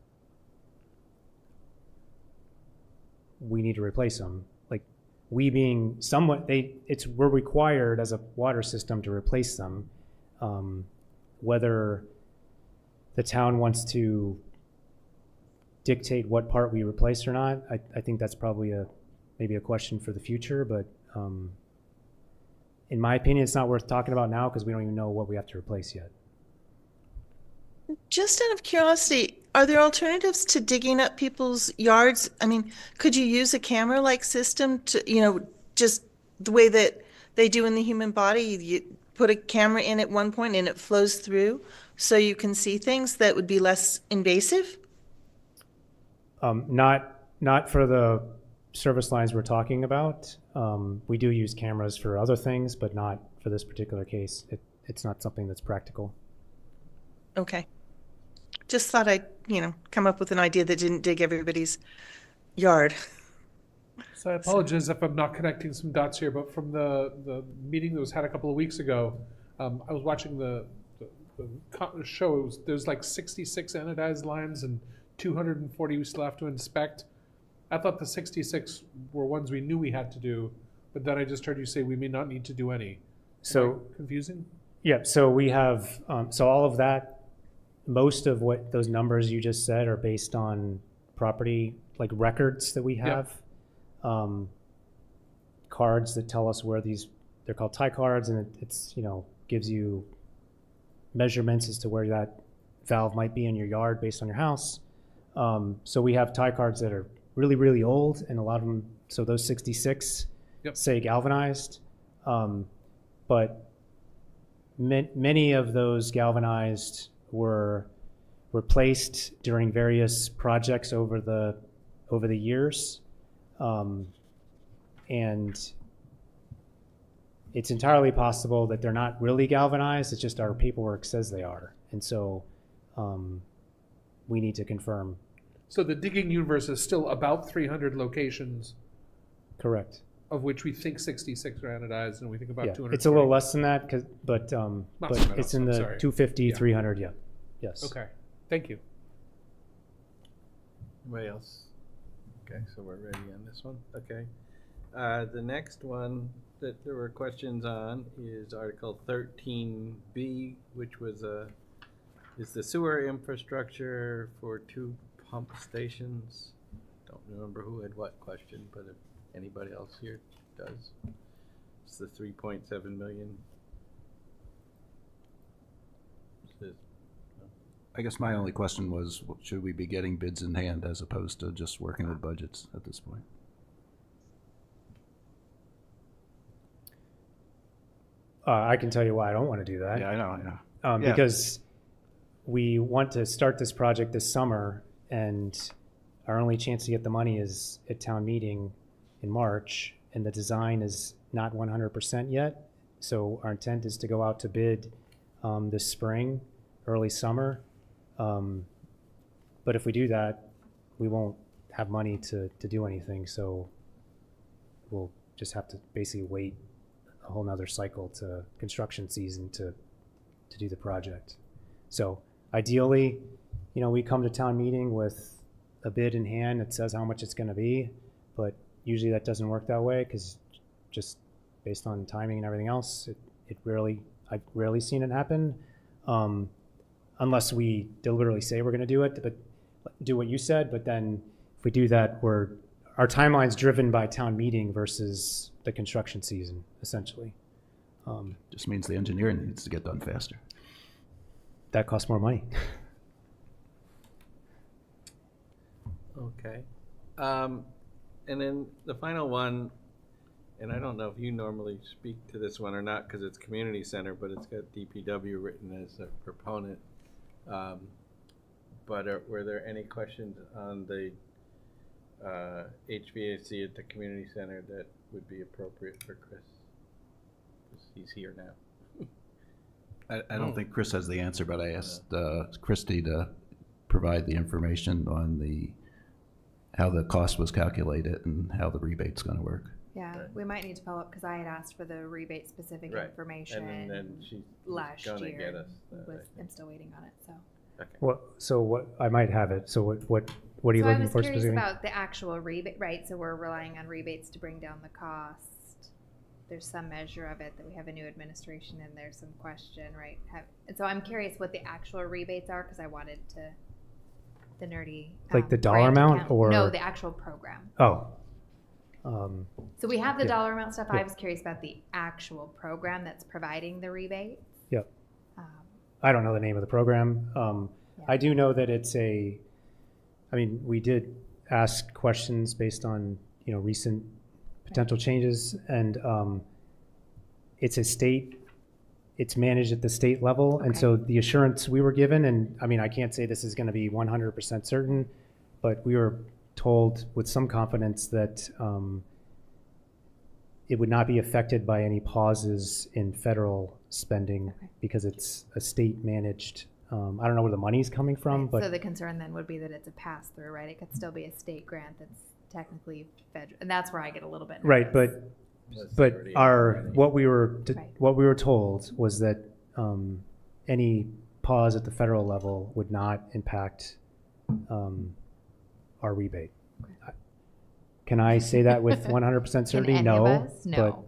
we need to replace them. Like we being somewhat, we're required as a water system to replace them. Whether the town wants to dictate what part we replace or not, I think that's probably maybe a question for the future, but in my opinion, it's not worth talking about now because we don't even know what we have to replace yet. Just out of curiosity, are there alternatives to digging up people's yards? I mean, could you use a camera-like system to, just the way that they do in the human body? You put a camera in at one point and it flows through so you can see things that would be less invasive? Not for the service lines we're talking about. We do use cameras for other things, but not for this particular case. It's not something that's practical. Okay. Just thought I'd, come up with an idea that didn't dig everybody's yard. So I apologize if I'm not connecting some dots here, but from the meeting that was had a couple of weeks ago, I was watching the show. There's like 66 anodized lines and 240 we still have to inspect. I thought the 66 were ones we knew we had to do, but then I just heard you say we may not need to do any. So Confusing? yeah, so we have, so all of that, most of what those numbers you just said are based on property, like records that we have. Cards that tell us where they're called tie cards, and it's, gives you measurements as to where that valve might be in your yard based on your house. So we have tie cards that are really, really old, and a lot of them, so those 66 say galvanized. But many of those galvanized were replaced during various projects over the years. And it's entirely possible that they're not really galvanized, it's just our paperwork says they are. And so we need to confirm. So the digging universe is still about 300 locations, Correct. of which we think 66 are anodized, and we think about 200. It's a little less than that, but it's in the sorry. 250, Yeah. 300, yeah. Yes. Okay, thank you. Anybody else? Okay, so we're ready on this one. Okay. The next one that there were questions on is Article 13B, which was is the sewer infrastructure for 2 pump stations. Don't remember who had what question, but if anybody else here does. It's the 3.7 million. I guess my only question was, should we be getting bids in hand as opposed to just working with budgets at this point? I can tell you why I don't want to do that. Yeah, I know. Yeah. Because we want to start this project this summer, and our only chance to get the money is at town meeting in March, and the design is not 100% yet. So our intent is to go out to bid this spring, early summer. But if we do that, we won't have money to do anything. So we'll just have to basically wait a whole nother cycle to construction season to do the project. So ideally, we come to town meeting with a bid in hand that says how much it's going to be, but usually that doesn't work that way because just based on timing and everything else, I've rarely seen it happen. Unless we deliberately say we're going to do it, but do what you said. But then if we do that, our timeline's driven by town meeting versus the construction season, essentially. Just means the engineering needs to get done faster. That costs more money. Okay. And then the final one, and I don't know if you normally speak to this one or not because it's community center, but it's got DPW written as a proponent. But were there any questions on the HVAC at the community center that would be appropriate for Chris? 'Cause he's here now. I don't think Chris has the answer, but I asked Christie to provide the information on how the cost was calculated and how the rebate's going to work. Yeah, Right. we might need to follow up because I had asked for the rebate specific Right. information And then she's last gonna year. get us that, I think. I'm still waiting on it, so. Okay. I might have it. So what are you So I looking was for curious specifically? about the actual rebate, right? So we're relying on rebates to bring down the cost. There's some measure of it that we have a new administration and there's some question, right? And so I'm curious what the actual rebates are because I wanted the nerdy. Like the dollar grant amount account. or- No, the actual program. Oh. So we have the Yeah. dollar amount stuff. Yeah. I was curious about the actual program that's providing the rebate. Yep. Um, I don't know the name of the program. I do know that we did ask questions based on, recent potential changes, and it's managed at the state level. And so the assurance we were given, and I can't say this is going to be 100% certain, but we were told with some confidence that it would not be affected by any pauses in federal spending because it's a state managed. I don't know where the money's coming from, right. but So the concern then would be that it's a pass through, right? It could still be a state grant that's technically federal, and that's where I get a little bit Right, nervous. but already our, happening. Right. what we were told was that any pause at the federal level would not impact our rebate. Can I say that with 100% certainty? any No. of us? No.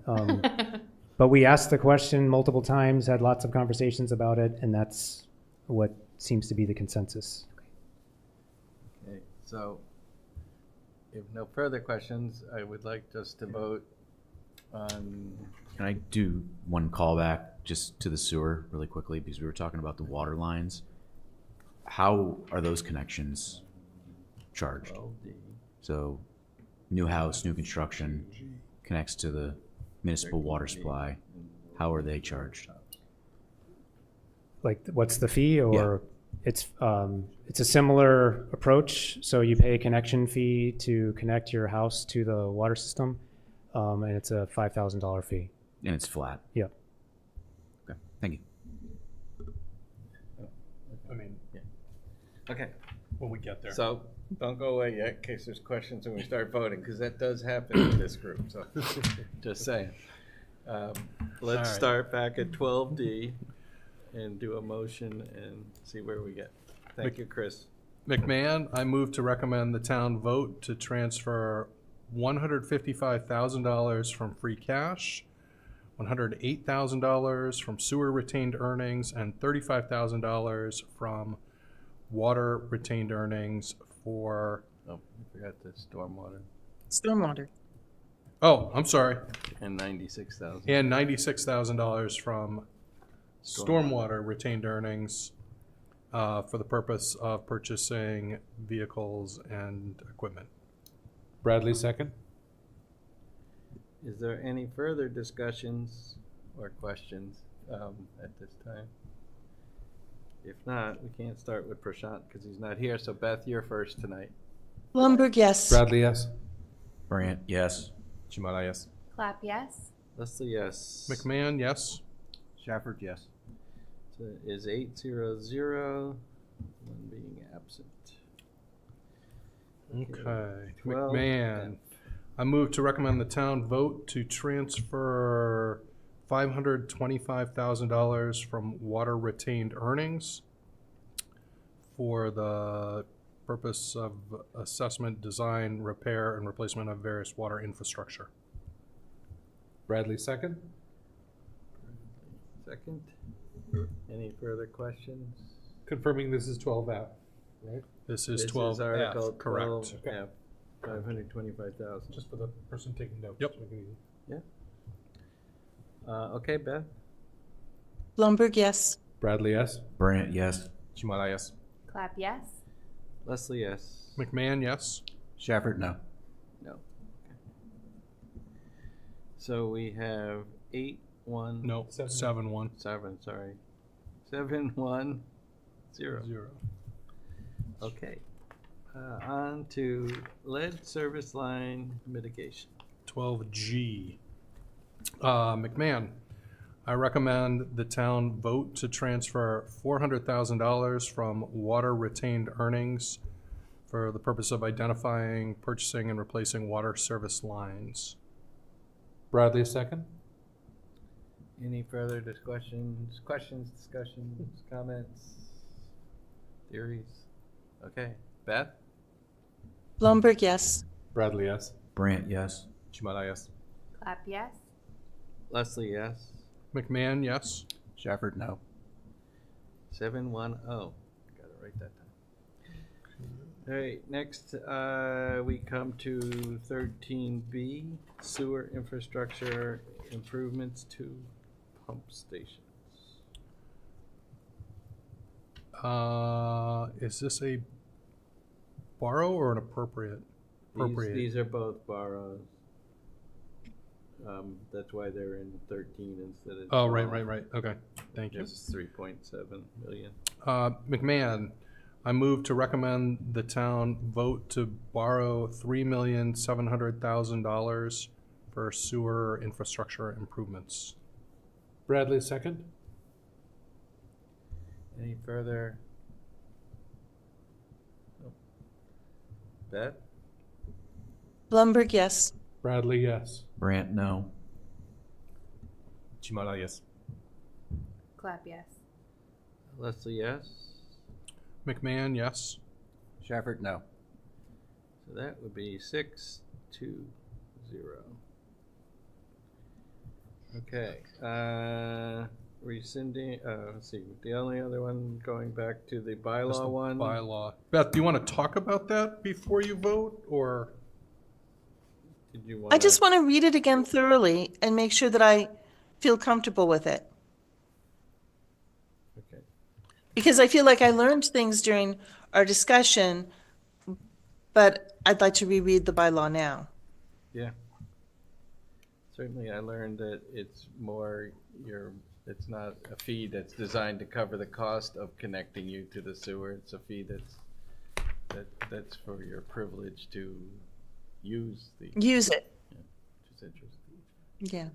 But we asked the question multiple times, had lots of conversations about it, and that's what seems to be the consensus. Okay, so if no further questions, I would like just to vote on, Can I do one callback just to the sewer really quickly, because we were talking about the water lines? How are those connections charged? 12D. So, new house, new construction connects to the municipal water supply. How are they charged? Like, what's the fee, or it's a similar approach. So you pay a connection fee to connect your house to the water system, and it's a $5,000 fee. And it's flat. Yep. Okay, thank you. I mean, Okay, when we get there. so don't go away yet in case there's questions when we start voting, because that does happen in this group, so just saying. Let's right. start back at 12D and do a motion and see where we get. Thank you, Chris. McMahon, I move to recommend the town vote to transfer $155,000 from free cash, $108,000 from sewer retained earnings, and $35,000 from water retained earnings for, Oh, I forgot the stormwater Stormwater. oh, I'm sorry, and 96,000. and $96,000 from stormwater retained earnings for the purpose of purchasing vehicles and equipment. Bradley, second. Is there any further discussions or questions at this time? If not, we can't start with Prashant because he's not here. So Beth, you're first tonight. Blumberg, yes. Bradley, yes. Brant, yes. Chimala, yes. Clap yes. Leslie, yes. McMahon, yes. Shafford, yes. So it is 8-0-0, one being absent. Okay. 12 McMahon, I move to recommend the town vote to transfer $525,000 from water retained earnings for the purpose of assessment, design, repair, and replacement of various water infrastructure. Bradley, second. Second. Any further questions? Confirming this is 12F, right? This is This 12F, Article correct. 12F, 525,000. Just for the person taking notes. Yep. to make it easy. Okay, Beth? Blumberg, yes. Bradley, yes. Brant, yes. Chimala, yes. Clap yes. Leslie, yes. McMahon, yes. Shafford, no. No. Okay. So we have 8-1. No, 7-1. 7, sorry. 7-1-0. 0. Okay. On to lead service line mitigation. 12G. McMahon, I recommend the town vote to transfer $400,000 from water retained earnings for the purpose of identifying, purchasing, and replacing water service lines. Bradley, second. Any further discussions, discussions, comments, theories? Okay. Beth? Blumberg, yes. Bradley, yes. Brant, yes. Chimala, yes. Clap yes. Leslie, yes. McMahon, yes. Shafford, no. 7-1-0. Gotta write that down. All right, next, we come to 13B, sewer infrastructure improvements to pump stations. Is this a borrow or an appropriate? These are both borrows. That's why they're in 13 instead of 12. Oh, right. Okay, thank you. This is 3.7 million. McMahon, I move to recommend the town vote to borrow $3,700,000 for sewer infrastructure improvements. Bradley, second. Any further? Oh. Beth? Blumberg, yes. Bradley, yes. Brant, no. Chimala, yes. Clap, yes. Leslie, yes. McMahon, yes. Shafford, no. So that would be 6-2-0. Okay, rescinding, let's see, the only other one going back to the Just bylaw the one. Bylaw. Beth, do you want to talk about that before you vote, or? Did you I just want to read it again thoroughly and make sure that I feel comfortable with it. Okay. Because I feel like I learned things during our discussion, but I'd like to reread the bylaw now. Yeah. Certainly, I learned that it's more it's not a fee that's designed to cover the cost of connecting you to the sewer. It's a fee that's for your privilege to use Use it. which is interesting. Yeah.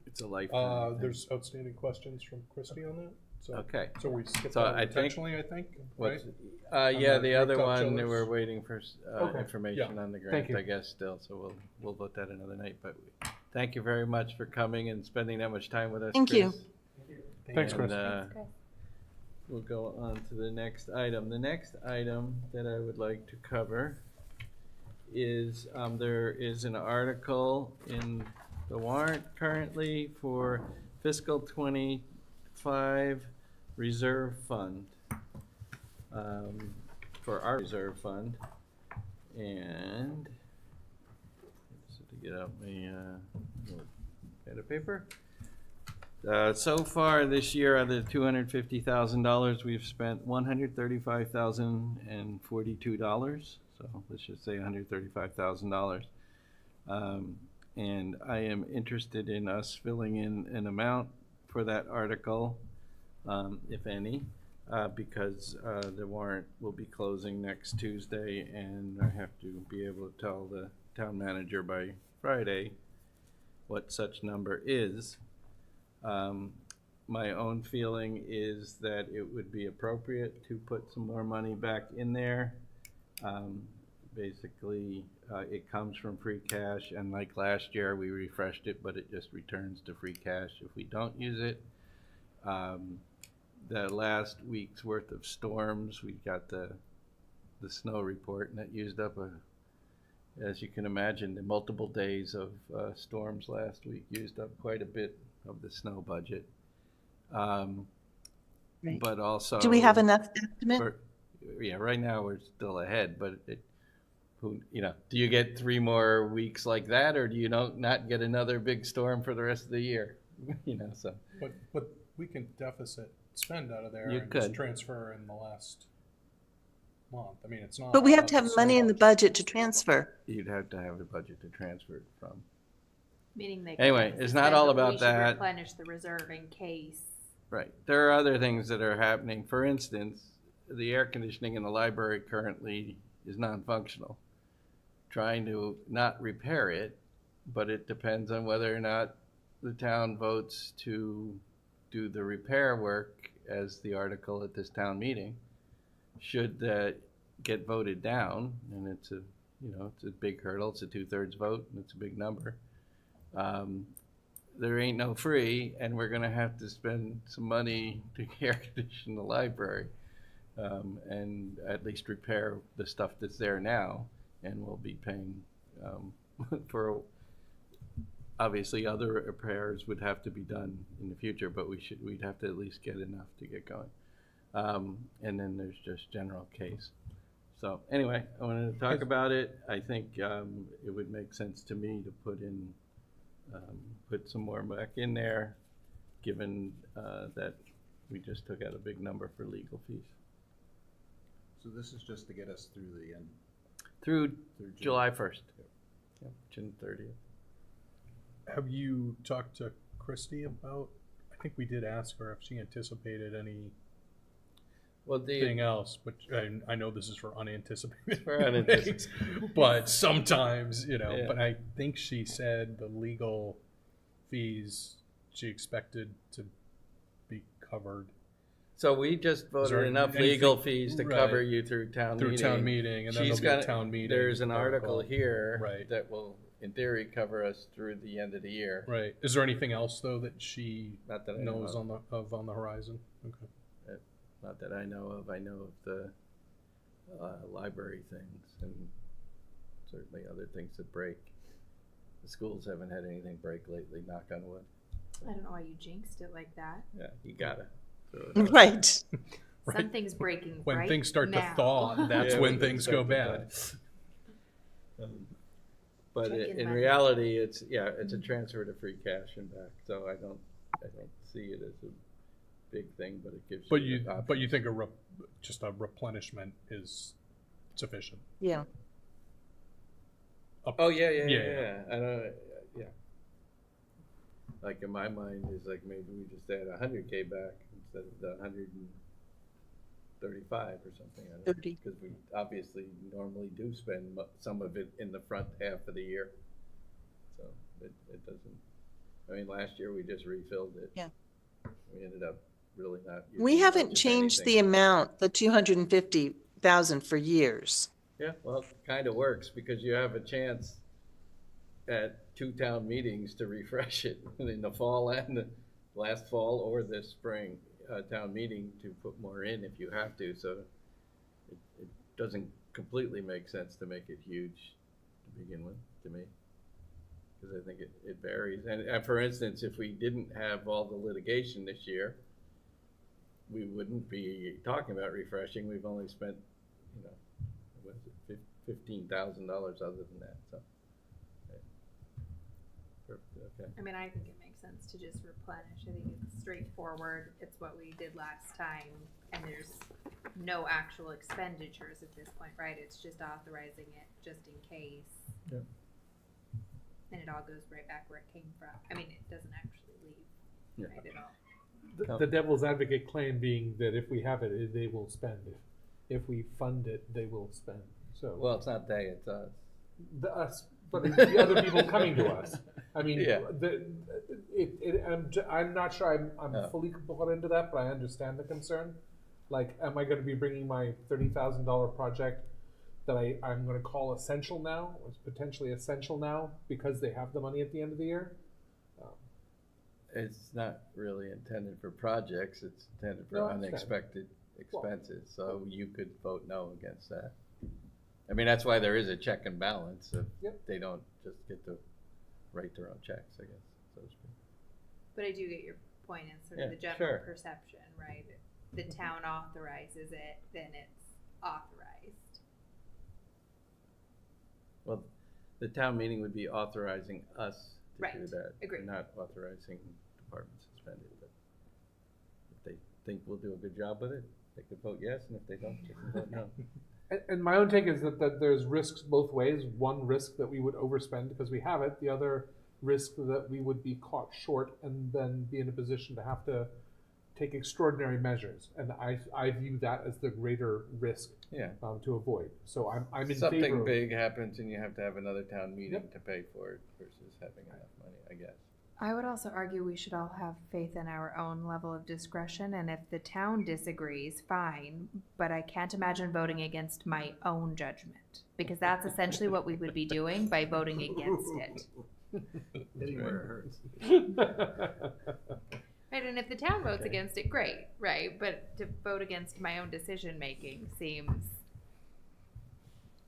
It's a lifetime thing. There's outstanding questions from Christie on that? So- Okay. So we skipped So that I think- intentionally, I think, right? What's- yeah, the other rooftop one, chillers? we're waiting for Okay, information yeah. on the Thank grant, you. I guess, still, so we'll vote that another night, but thank you very much for coming and spending that much time with us, Thank you. Chris. Thanks, Chris. And, Thanks, Chris. we'll go on to the next item. The next item that I would like to cover is, there is an article in the warrant currently for fiscal '25 reserve fund, for our reserve fund. And, so to get out my, little pad of paper. So far this year, out of the $250,000, we've spent $135,042. So let's just say $135,000. And I am interested in us filling in an amount for that article, if any, because the warrant will be closing next Tuesday, and I have to be able to tell the town manager by Friday what such number is. My own feeling is that it would be appropriate to put some more money back in there. Basically, it comes from free cash, and like last year, we refreshed it, but it just returns to free cash if we don't use it. The last week's worth of storms, we got the snow report, and that used up as you can imagine, the multiple days of storms last week used up quite a bit of the snow budget. Right. But also. Do we have enough estimate? Yeah, right now we're still ahead, but do you get 3 more weeks like that, or do you not get another big storm for the rest of the year? So. But we can deficit spend out of there You and just could. transfer in the last month. I mean, it's not. But we have not to have so money in the much. budget to transfer. You'd have to have a budget to transfer it from. Meaning they. Anyway, can it's not said all that about we should that. Replenish the reserve in case. Right. There are other things that are happening. For instance, the air conditioning in the library currently is non-functional. Trying to not repair it, but it depends on whether or not the town votes to do the repair work as the article at this town meeting. Should that get voted down, and it's a big hurdle, it's a 2/3 vote, and it's a big number. There ain't no free, and we're gonna have to spend some money to air condition the library, and at least repair the stuff that's there now, and we'll be paying for. Obviously, other repairs would have to be done in the future, but we'd have to at least get enough to get going. And then there's just general case. So anyway, I wanted to talk about it. I think it would make sense to me to put some more back in there, given that we just took out a big number for legal fees. So this is just to get us through the end. Through June. July 1st. Yep, June 30th. Have you talked to Christie about, I think we did ask her if she anticipated anything Well, else, but I know this is for unanticipated. For unanticipated. things, but sometimes, Yeah. but I think she said the legal fees she expected to be covered. So we just there voted enough anything- legal fees to cover right. you through town Through meeting. town meeting, and then She's there'll be a got- town meeting. There's an article article. here Right. that will, in theory, cover us through the end of the year. Right. Is there anything else though that she Not that I know knows of. on the horizon? Okay. Not that I know of. I know of the library things and certainly other things that break. The schools haven't had anything break lately, knock on wood. I don't know why you jinxed it like that. Yeah, you gotta. throw it out. Right. Right. Something's breaking When right things start now. to thaw, that's Yeah, when things go start bad. to But Check in in money. reality, it's a transfer to free cash and back. So I don't see it as a big thing, but it gives. But you you think just a replenishment is sufficient? Yeah. Oh yeah. Yeah. I know. Yeah. Like in my mind is like maybe we just add 100K back instead of the 135 or something. 30. Because we obviously normally do spend some of it in the front half of the year. So it doesn't. I mean, last year we just refilled it. Yeah. We ended up really not. We using haven't much, if changed the anything. amount, the 250,000 for years. Yeah, well, it kind of works because you have a chance at 2 town meetings to refresh it in the fall and the last fall or this spring town meeting to put more in if you have to. So it doesn't completely make sense to make it huge to begin with, to me, because I think it varies. And for instance, if we didn't have all the litigation this year, we wouldn't be talking about refreshing. We've only spent, what is it, $15,000 other than that. So, okay. I mean, I think it makes sense to just replenish. I think it's straightforward. It's what we did last time, and there's no actual expenditures at this point, right? It's just authorizing it just in case. Yep. And it all goes right back where it came from. I mean, it doesn't actually leave, Yeah. right, at all. The devil's advocate claim being that if we have it, they will spend it. If we fund it, they will spend. So Well, it's not they, it's us. us, but the other people coming to us. I mean, Yeah. I'm not sure I'm Oh. fully bought into that, but I understand the concern. Like, am I going to be bringing my $30,000 project that I'm going to call essential now, or it's potentially essential now because they have the money at the end of the year? It's not really intended for projects, it's intended for No, I understand. unexpected expenses, so you could vote no against that. I mean, that's why there is a check and balance, if Yep. they don't just get to write their own checks, I guess, so to speak. But I do get your point in sort of Yeah, the general sure. perception, right? If the town authorizes it, then it's authorized. Well, the town meeting would be authorizing us to do Right. that. Agreed. We're not authorizing departments to spend it, but if they think we'll do a good job with it, they could vote yes, and if they don't, they can vote no. And my own take is that there's risks both ways. One risk that we would overspend because we have it. The other risk that we would be caught short and then be in a position to have to take extraordinary measures. And I view that as the greater risk Yeah. to avoid. So I'm in favor Something of, big happens and you have to have another town meeting Yep. to pay for it versus having enough money, I guess. I would also argue we should all have faith in our own level of discretion, and if the town disagrees, fine, but I can't imagine voting against my own judgment, because that's essentially what we would be doing by voting against it. Hitting where it hurts. Right, and if the town votes Okay. against it, great, right, but to vote against my own decision-making seems,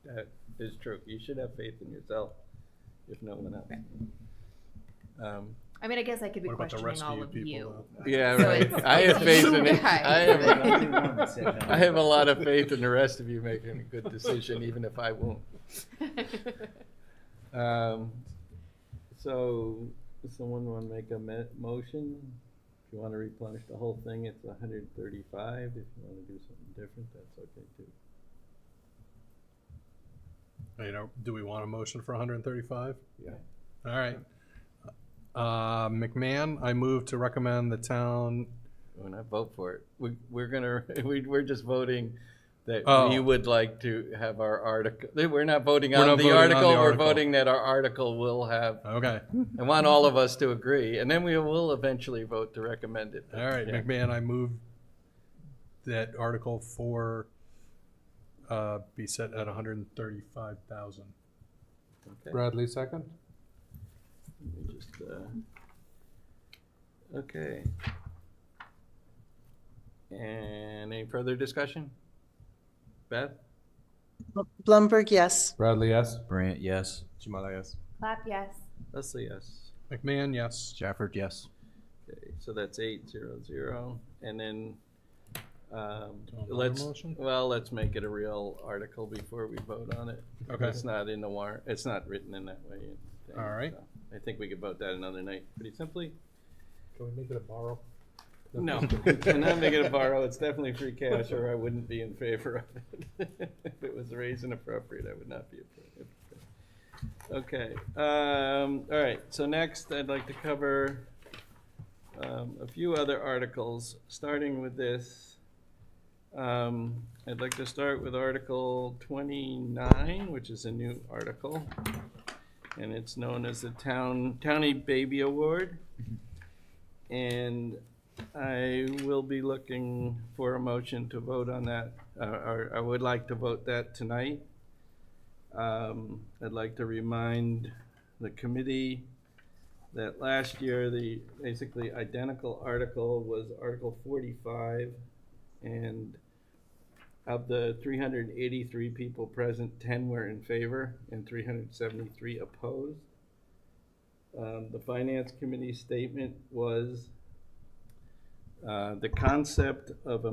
That is true. You should have faith in yourself, if no one else. I mean, I guess I could be What about the questioning rest of all you of people, you. though? Yeah, So right. it's- I have it's faith you in it. guys. I have a lot of faith in the rest of you making a good decision, even if I won't. So, does someone want to make a motion? If you want to replenish the whole thing, it's 135. If you want to do something different, that's okay too. Do we want a motion for 135? Yeah. All right. McMahon, I move to recommend the town. We're not vote for it. We're just voting that Oh. we would like to have our article. We're not voting We're on not the voting on article. the We're article. voting that our article will have. Okay. I want all of us to agree, and then we will eventually vote to recommend it. All right, Yeah. McMahon, I move that Article 4 be set at 135,000. Okay. Bradley, second. Let me just, okay. And any further discussion? Beth? Blumberg, yes. Bradley, yes. Brant, yes. Chimala, yes. Clap, yes. Leslie, yes. McMahon, yes. Shafford, yes. Okay, so that's 8-0-0, and then, Another motion? let's make it a real article before we vote on it. Okay. It's not in the warrant, it's not written in that way. All right. So I think we could vote that another night, pretty simply. Can we make it a borrow? No, and I'm making a borrow, it's definitely free cash, or I wouldn't be in favor of it. If it was raised and appropriate, I would not be in favor. Okay, all right, so next I'd like to cover a few other articles, starting with this. I'd like to start with Article 29, which is a new article, and it's known as the Townie Baby Award. And I will be looking for a motion to vote on that, or I would like to vote that tonight. I'd like to remind the committee that last year the basically identical article was Article 45, and of the 383 people present, 10 were in favor and 373 opposed. The Finance Committee statement was the concept of a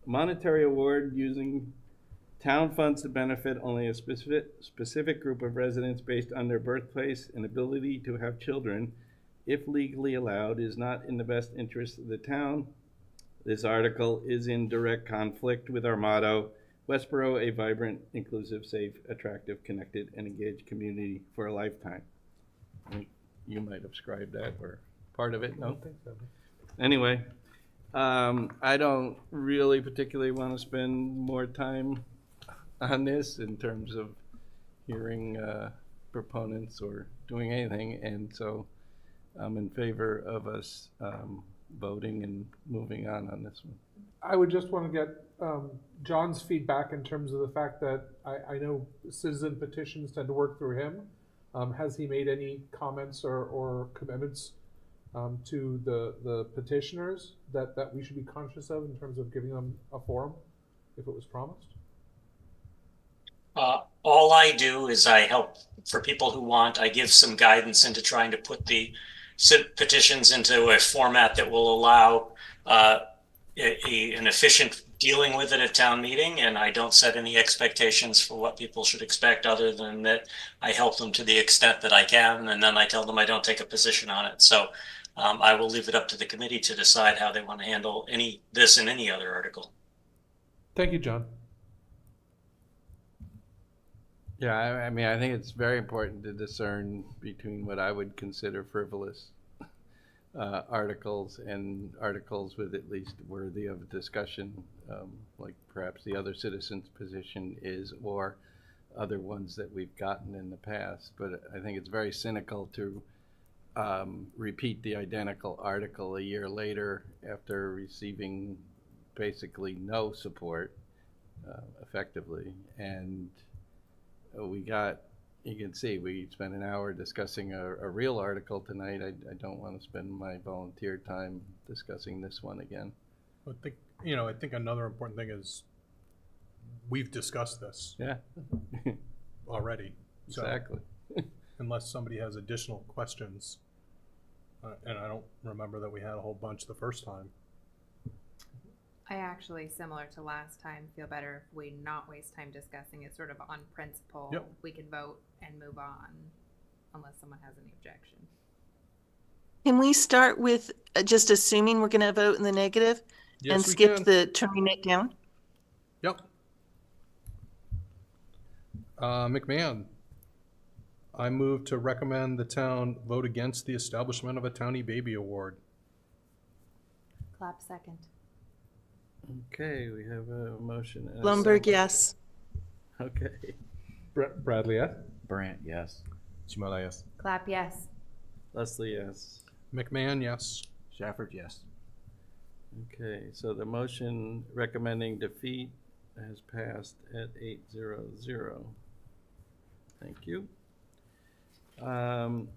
monetary award using town funds to benefit only a specific group of residents based on their birthplace and ability to have children, if legally allowed, is not in the best interest of the town. This article is in direct conflict with our motto, Westborough, a vibrant, inclusive, safe, attractive, connected, and engaged community for a lifetime. You might have scribed that, or part of it, I no? don't think so. Anyway, I don't really particularly want to spend more time on this in terms of hearing proponents or doing anything, and so I'm in favor of us voting and moving on this one. I would just want to get John's feedback in terms of the fact that I know citizen petitions tend to work through him. Has he made any comments or commitments to the petitioners that we should be conscious of in terms of giving them a forum if it was promised? All I do is I help for people who want. I give some guidance into trying to put the petitions into a format that will allow an efficient dealing with it at town meeting, and I don't set any expectations for what people should expect other than that I help them to the extent that I can, and then I tell them I don't take a position on it. So I will leave it up to the committee to decide how they want to handle this and any other article. Thank you, John. Yeah, I mean, I think it's very important to discern between what I would consider frivolous articles and articles with at least worthy of discussion, like perhaps the other citizens' position is, or other ones that we've gotten in the past. But I think it's very cynical to repeat the identical article a year later after receiving basically no support effectively. And you can see, we spent an hour discussing a real article tonight. I don't want to spend my volunteer time discussing this one again. I think another important thing is we've discussed this Yeah, already. So exactly. unless somebody has additional questions, and I don't remember that we had a whole bunch the first time. I actually, similar to last time, feel better if we not waste time discussing it, sort of on principle. Yep. We can vote and move on unless someone has any objection. Can we start with just assuming we're going to vote in the negative and Yes, we skip can. the turning it down? Yep. McMahon, I move to recommend the town vote against the establishment of a Townie Baby Award. Clap second. Okay, we have a motion. and a Blumberg, second. yes. Okay. Bradley, yes. Brant, yes. Chimala, yes. Clap yes. Leslie, yes. McMahon, yes. Shafford, yes. Okay, so the motion recommending defeat has passed at 8-0-0. Thank you. Then,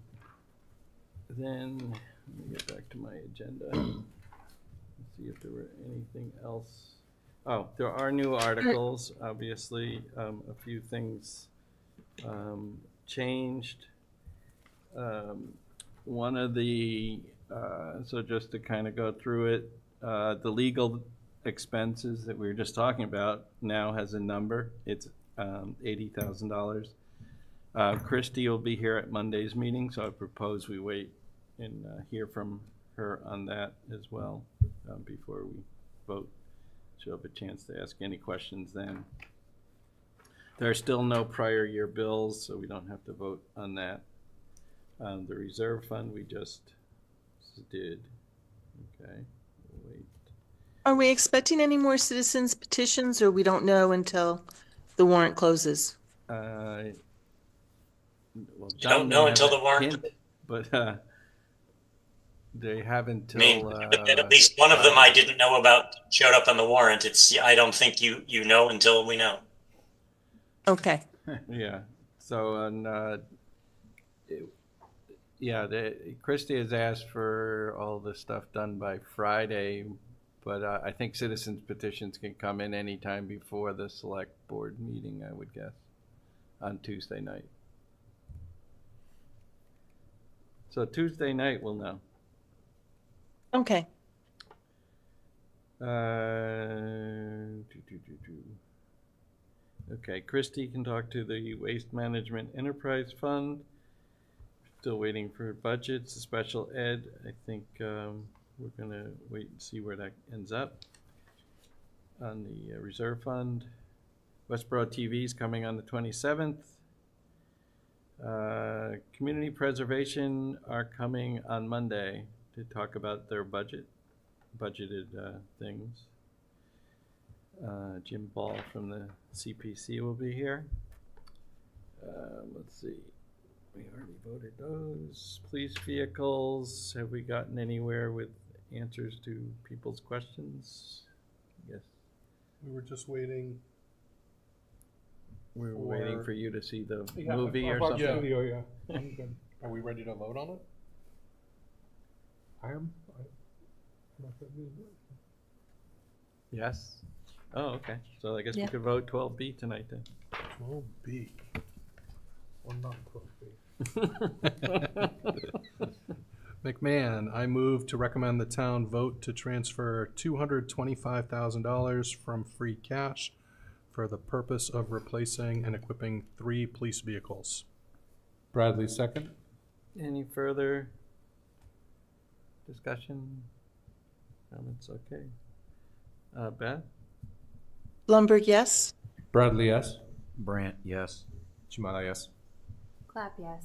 let me get back to my agenda. Let's see if there were anything else. Oh, there are new articles, obviously. A few things changed. One of the, so just to kind of go through it, the legal expenses that we were just talking about now has a number. It's $80,000. Christie will be here at Monday's meeting, so I propose we wait and hear from her on that as well before we vote. She'll have a chance to ask any questions then. There are still no prior year bills, so we don't have to vote on that. The reserve fund we just did. Okay, we'll wait. Are we expecting any more citizens petitions, or we don't know until the warrant closes? Well, You don't know until the warrant. hint, but they haven't I mean, till at least one of them I didn't know about showed up on the warrant. I don't think you know until we know. Okay. yeah. So Christie has asked for all the stuff done by Friday, but I think citizens petitions can come in anytime before the select board meeting, I would guess, on Tuesday night. So Tuesday night we'll know. Okay. Okay, Christie can talk to the Waste Management Enterprise Fund. Still waiting for budgets, the special ed. I think we're gonna wait and see where that ends up. On the reserve fund, Westborough TV is coming on the 27th. Community preservation are coming on Monday to talk about their budgeted things. Jim Ball from the CPC will be here. Let's see, we already voted those. Police vehicles, have we gotten anywhere with answers to people's questions? Yes. We were just waiting. We were waiting for you to see the Yeah, movie I've or watched the something? video, yeah. I'm good. Are we ready to vote on it? I am. I'm not gonna do it. Yes? Oh, okay. So I guess we Yeah. could vote 12B tonight then. 12B. Or not 12B. McMahon, I move to recommend the town vote to transfer $225,000 from free cash for the purpose of replacing and equipping 3 police vehicles. Bradley, second. Any further discussion? Comments? Okay. Beth? Blumberg, yes. Bradley, yes. Brant, yes. Chimala, yes. Clap, yes.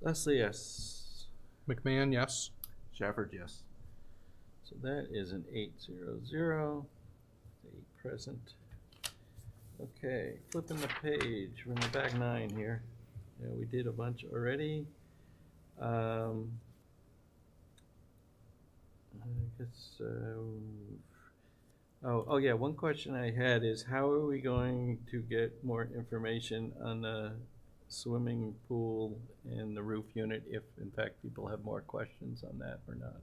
Leslie, yes. McMahon, yes. Shafford, yes. So that is an 8-0-0. 8 present. Okay, flipping the page. We're in the back 9 here. Yeah, we did a bunch already. I guess. Oh yeah. One question I had is how are we going to get more information on the swimming pool and the roof unit if, in fact, people have more questions on that or not?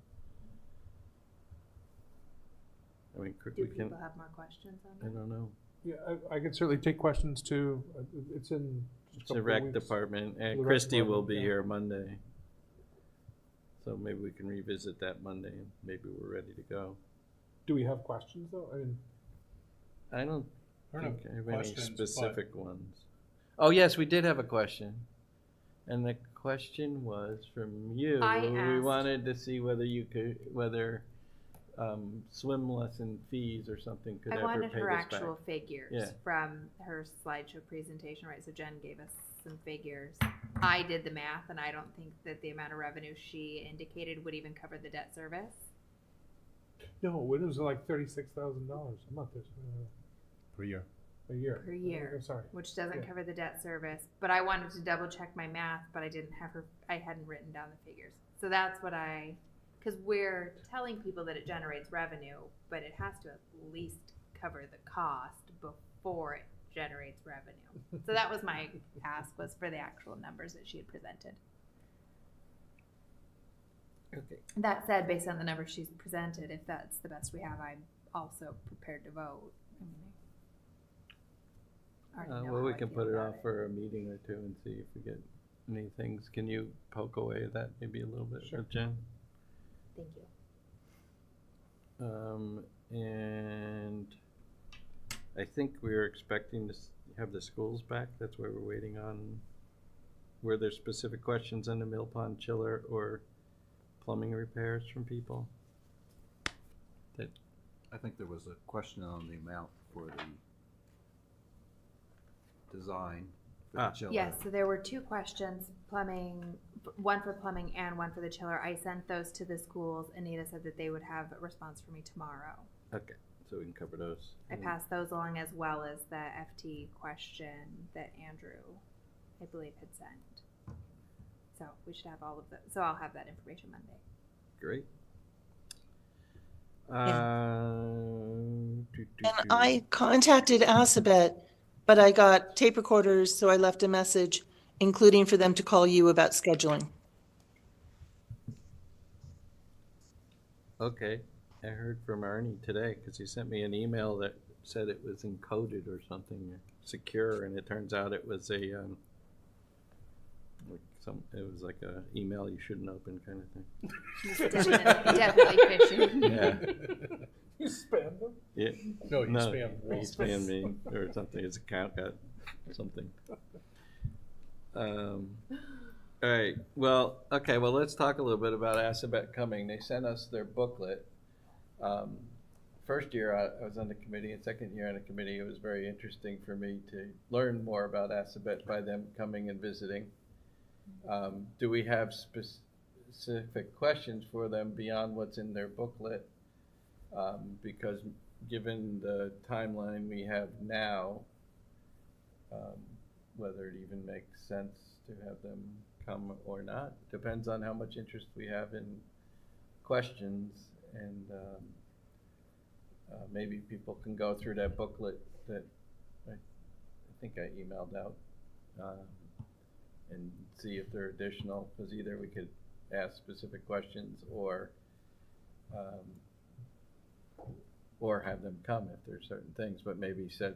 I mean, Do we can. people have more questions on I that? don't know. Yeah, I can certainly take questions too. It's in just It's a the couple of rec weeks. department, and The rec Christie will department, be yeah. here Monday. So maybe we can revisit that Monday, and maybe we're ready to go. Do we have questions though? I mean, I don't I don't think I have have any questions, specific ones. Oh, yes, we did have a question. And the question was from you. I We asked- wanted to see whether you could, whether swim lesson fees or something could I ever wanted pay her this actual back. figures Yeah. from her slideshow presentation, right? So Jen gave us some figures. I did the math, and I don't think that the amount of revenue she indicated would even cover the debt service. no, it was like $36,000 a month Per year. a year. Per year. I'm sorry. Which doesn't Yeah. cover the debt service, but I wanted to double check my math, but I hadn't written down the figures. So that's what I because we're telling people that it generates revenue, but it has to at least cover the cost before it generates revenue. So that was my ask, was for the actual numbers that she had presented. Okay. That said, based on the numbers she's presented, if that's the best we have, I'm also prepared to vote. I already know Well, how we I can feel put it about off for a meeting or two and see if we get any things. Can you poke away at that maybe a little bit, Jen? Thank you. And I think we're expecting to have the schools back. That's where we're waiting on. Were there specific questions on the Mill Pond chiller or plumbing repairs from people? I think there was a question on the amount for the design for the chiller. Yes, so there were two questions, plumbing, one for plumbing and one for the chiller. I sent those to the schools. Anita said that they would have a response for me tomorrow. Okay, so we can cover those. I passed those along, as well as the FT question that Andrew, I believe, had sent. So we should have all of those. So I'll have that information Monday. Great. And I contacted Assabet, but I got tape recorders, so I left a message, including for them to call you about scheduling. Okay, I heard from Ernie today because he sent me an email that said it was encoded or something secure, and it turns out it was a it was like a email you shouldn't open kind of thing. He's definitely fishing. Yeah. You spammed them? No, Yeah. you No, spammed he Walter. spammed me or something. His account got something. All right. Well, okay. Well, let's talk a little bit about Assabet coming. They sent us their booklet. First year I was on the committee, and second year on the committee, it was very interesting for me to learn more about Assabet by them coming and visiting. Do we have specific questions for them beyond what's in their booklet? Because given the timeline we have now, whether it even makes sense to have them come or not depends on how much interest we have in questions, and maybe people can go through that booklet that I think I emailed out and see if there are additional, because either we could ask specific questions or have them come if there's certain things, but maybe set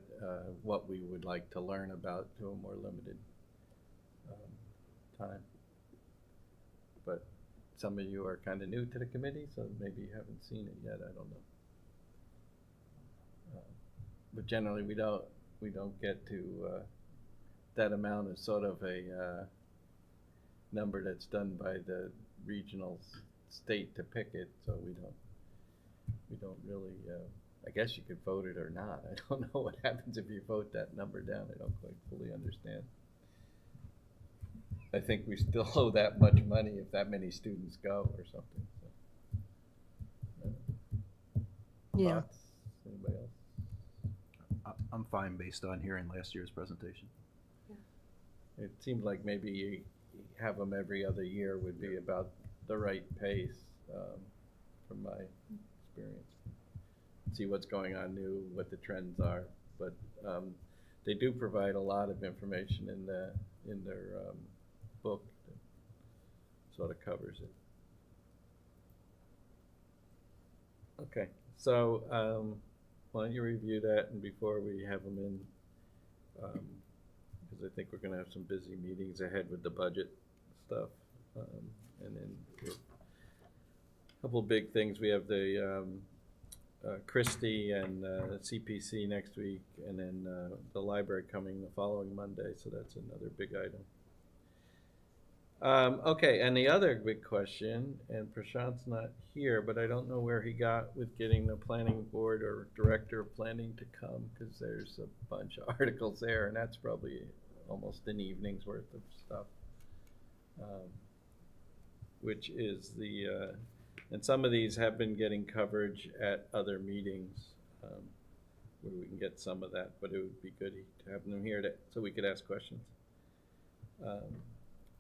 what we would like to learn about to a more limited time. But some of you are kind of new to the committee, so maybe you haven't seen it yet. I don't know. But generally, we don't get to that amount is sort of a number that's done by the regional state to pick it, so we don't really. I guess you could vote it or not. I don't know what happens if you vote that number down. I don't quite fully understand. I think we still owe that much money if that many students go or something. So. Yeah. Thoughts? Anybody else? I'm fine based on hearing last year's presentation. It seemed like maybe you have them every other year would be about the right pace, from my experience. See what's going on new, what the trends are, but they do provide a lot of information in their book that sort of covers it. Okay, so why don't you review that, and before we have them in, because I think we're going to have some busy meetings ahead with the budget stuff, and then a couple of big things. We have the Christie and CPC next week, and then the library coming the following Monday, so that's another big item. Okay, and the other big question, and Prashant's not here, but I don't know where he got with getting the planning board or director of planning to come, because there's a bunch of articles there, and that's probably almost an evening's worth of stuff, which is the, and some of these have been getting coverage at other meetings, where we can get some of that, but it would be good to have them here so we could ask questions.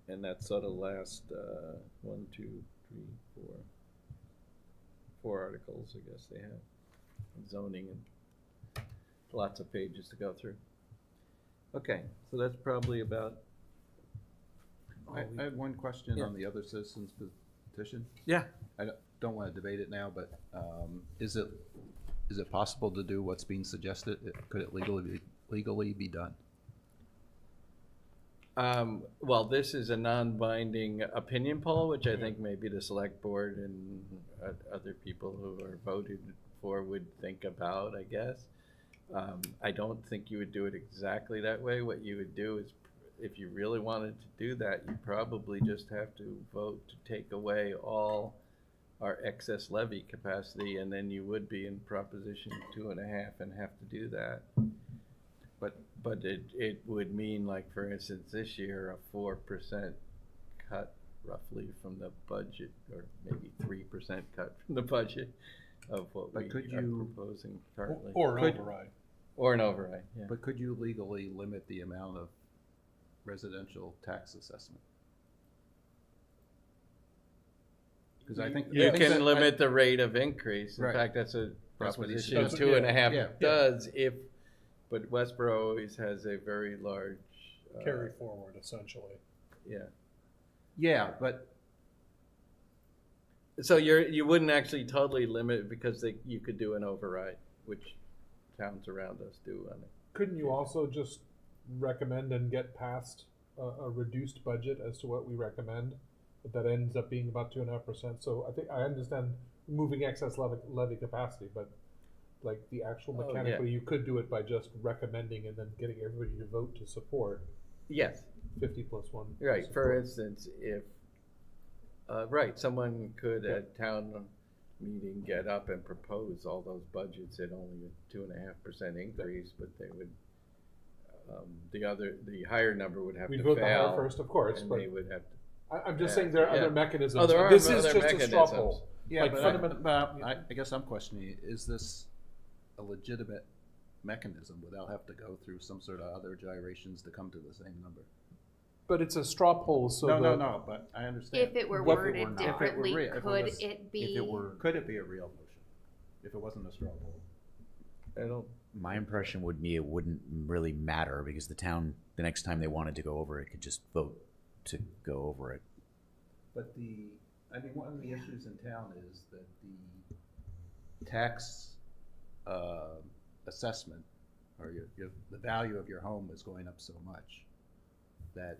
And that's sort of last 1, 2, 3, 4, 4 articles, I guess they have, zoning and lots of pages to go through. Okay, so that's probably about. I had one question Yeah. on the other citizens petition. Yeah. I don't want to debate it now, but is it possible to do what's being suggested? Could it legally be done? Well, this is a non-binding opinion poll, which I think maybe the select board and other people who are voted for would think about, I guess. I don't think you would do it exactly that way. What you would do is, if you really wanted to do that, you probably just have to vote to take away all our excess levy capacity, and then you would be in Proposition 2.5 and have to do that. But it would mean, like, for instance, this year, a 4% cut roughly from the budget, or maybe 3% cut from the budget of what But we could are you- proposing currently. Or an Could- override. Or an override, yeah. But could you legally limit the amount of residential tax assessment? Because I think. You I think can that- limit the rate of increase. In Right. fact, that's a That's what he proposition said. 2.5 Yeah. does but Westborough always has a very large. Carry forward, essentially. Yeah. Yeah, but So you wouldn't actually totally limit it because you could do an override, which towns around us do on it. Couldn't you also just recommend and get past a reduced budget as to what we recommend? But that ends up being about 2.5%. So I think I understand moving excess levy capacity, but like the actual Oh, yeah. mechanically, you could do it by just recommending and then getting everybody to vote to support Yes, 50 plus 1. right. For support. instance, if, someone could at town meeting get up and propose all those budgets at only a 2.5% increase, but they would, the higher number would have We'd to vote the higher fail. first, of course, And but they would have to. I'm just Yeah, saying there are yeah. other mechanisms. Oh, there are This is other just a straw mechanisms. poll. Yeah, Like but, fundament- I guess I'm questioning, is this a legitimate mechanism without having to go through some sort of other gyrations to come to the same number? But it's a straw poll, so No, but I understand. If it were What if it worded were not? differently, If it were could was- it be? If it were, could it be a real motion? If it wasn't a straw poll? I don't. My impression would be it wouldn't really matter because the town, the next time they wanted to go over it, could just vote to go over it. But one of the issues in town is that the tax assessment, or the value of your home is going up so much that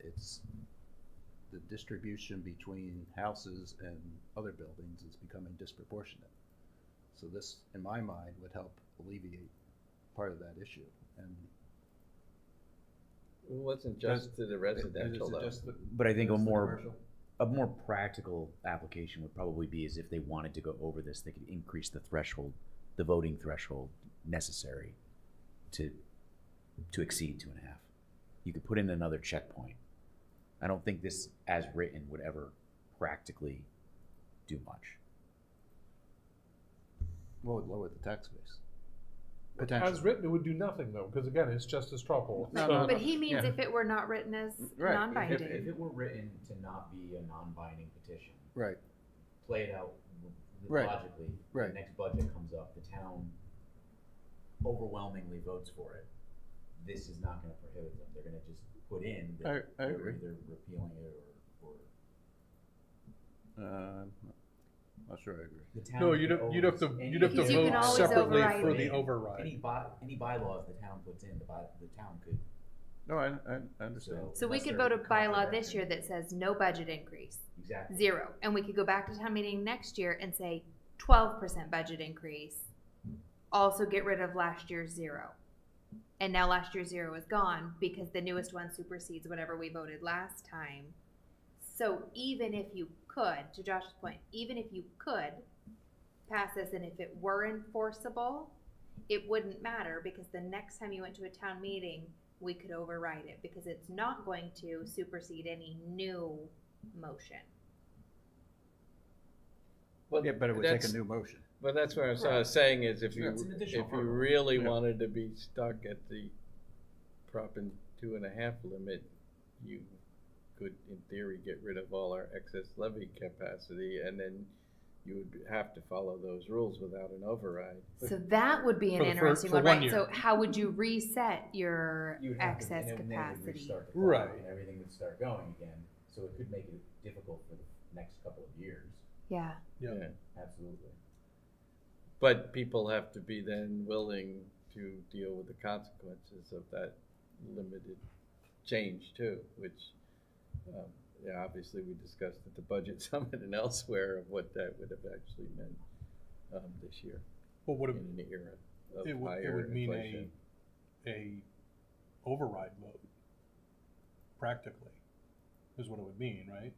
the distribution between houses and other buildings is becoming disproportionate. So this, in my mind, would help alleviate part of that issue. And It wasn't just to the residential is it though. just But I think just a the more commercial? practical application would probably be is if they wanted to go over this, they could increase the threshold, the voting threshold necessary to exceed 2.5. You could put in another checkpoint. I don't think this, as written, would ever practically do much. Well, it would lower the tax base. as Potentially. written, it would do nothing though, because again, it's just a straw poll. No, So- no, But he means yeah. if it were not written as Right. non-binding. If it were written to not be a non-binding petition, Right. play it out Right. logically. Right. The next budget comes up, the town overwhelmingly votes for it. This is not going to prohibit them. They're going to just put in that I they're agree. either repealing it or Not sure I agree. the town. No, could you'd have to always- you'd have to Because you can vote always separately override for it. the override. Any bylaws the town puts in, the town could. No, I understand. So we unless could they're vote a bylaw this contradicting- year that says no budget increase, Exactly. 0. And we could go back to town meeting next year and say 12% budget increase. Also get rid of last year's 0. And now last year's 0 is gone because the newest one supersedes whatever we voted last time. So even if you could, to Josh's point, even if you could pass this and if it were enforceable, it wouldn't matter because the next time you went to a town meeting, we could override it because it's not going to supersede any new motion. Well, Yeah, but it would take a that's- new motion. But that's what I was saying is if you, It's an additional if you hurdle. really Yeah. wanted to be stuck at the Prop in 2.5 limit, you could, in theory, get rid of all our excess levy capacity and then you would have to follow those rules without an override. So that would be an For the interesting for one, 1 right? year. So how would you reset your You'd have to- excess and then they would capacity? restart the clock Right. And everything would start going again, so it could make it difficult for the next couple of years, Yeah. Yeah. absolutely. But people have to be then willing to deal with the consequences of that limited change too, which, yeah, obviously we discussed at the budget summit and elsewhere of what that would have actually meant this year Well, would in an era of higher it would mean inflation. a override vote, practically, is what it would mean, right?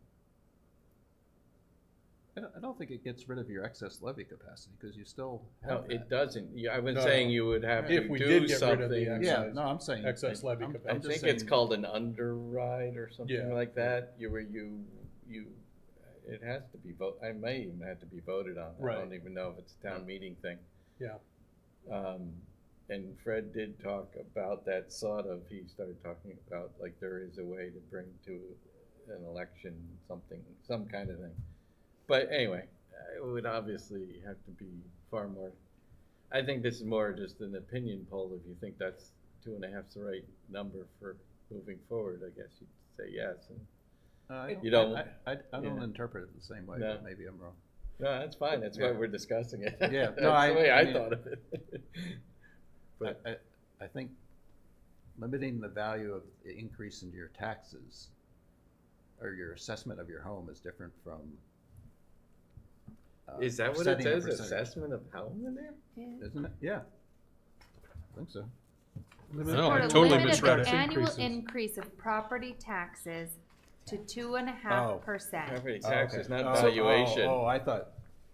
I don't think it gets rid of your excess levy capacity, because you still No, have it that. doesn't. I was No, saying no. you would have If to we do did get rid something. of the Yeah, no, I'm saying. Excess levy I'm I capacity. think just it's saying- called an underride or something Yeah. like that. Where you, it has to be I may even have to be voted on. I Right. don't even know if it's a town meeting thing. Yeah. And Fred did talk about that sort of, he started talking about like there is a way to bring to an election something, some kind of thing. But anyway, it would obviously have to be far more. I think this is more just an opinion poll. If you think that's 2.5's the right number for moving forward, I guess you'd say yes. And You don't- I don't yeah. interpret it the same way, No. but maybe I'm wrong. no, that's fine. That's why Yeah. we're discussing it. Yeah, That's no, the way I I mean- thought of it. But I think limiting the value of the increase in your taxes or your assessment of your home is different from. is that what it setting a says? percentage. Assessment of home in there? Isn't it? Yeah. I think so. No, I Support a totally limit of misread it. Annual Increases. increase of property taxes to 2.5%. Property Oh, taxes, okay. not Oh, valuation. Oh, I thought.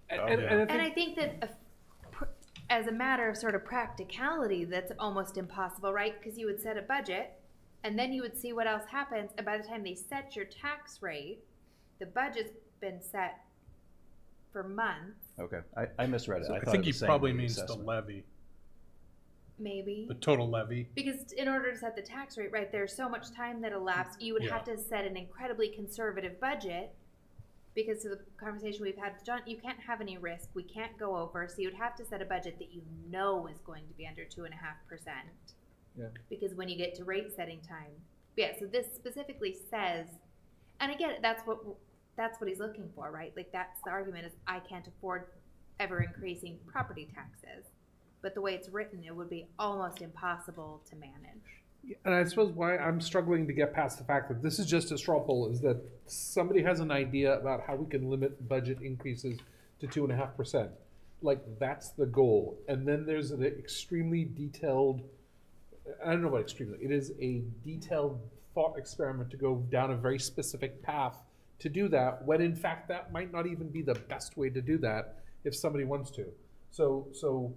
And, Oh, and, yeah. and I And I think, think that as a matter of sort of practicality, that's almost impossible, right? Because you would set a budget and then you would see what else happens. And by the time they set your tax rate, the budget's been set for months, Okay, I misread it. I thought think it he was saying probably the means the assessment. levy, maybe. the total levy. Because in order to set the tax rate, right, there's so much time that elapsed. You would have to set an incredibly conservative budget because of the conversation we've had with John. You can't have any risk. We can't go over. So you'd have to set a budget that you know is going to be under 2.5%. Yeah. Because when you get to rate setting time, yeah. So this specifically says, and I get it. That's what he's looking for, right? Like that's the argument is I can't afford ever increasing property taxes. But the way it's written, it would be almost impossible to manage. and I suppose why I'm struggling to get past the fact that this is just a straw poll is that somebody has an idea about how we can limit budget increases to 2.5%. Like that's the goal. And then there's an extremely detailed, I don't know about extremely, it is a detailed thought experiment to go down a very specific path to do that, when in fact that might not even be the best way to do that if somebody wants to. So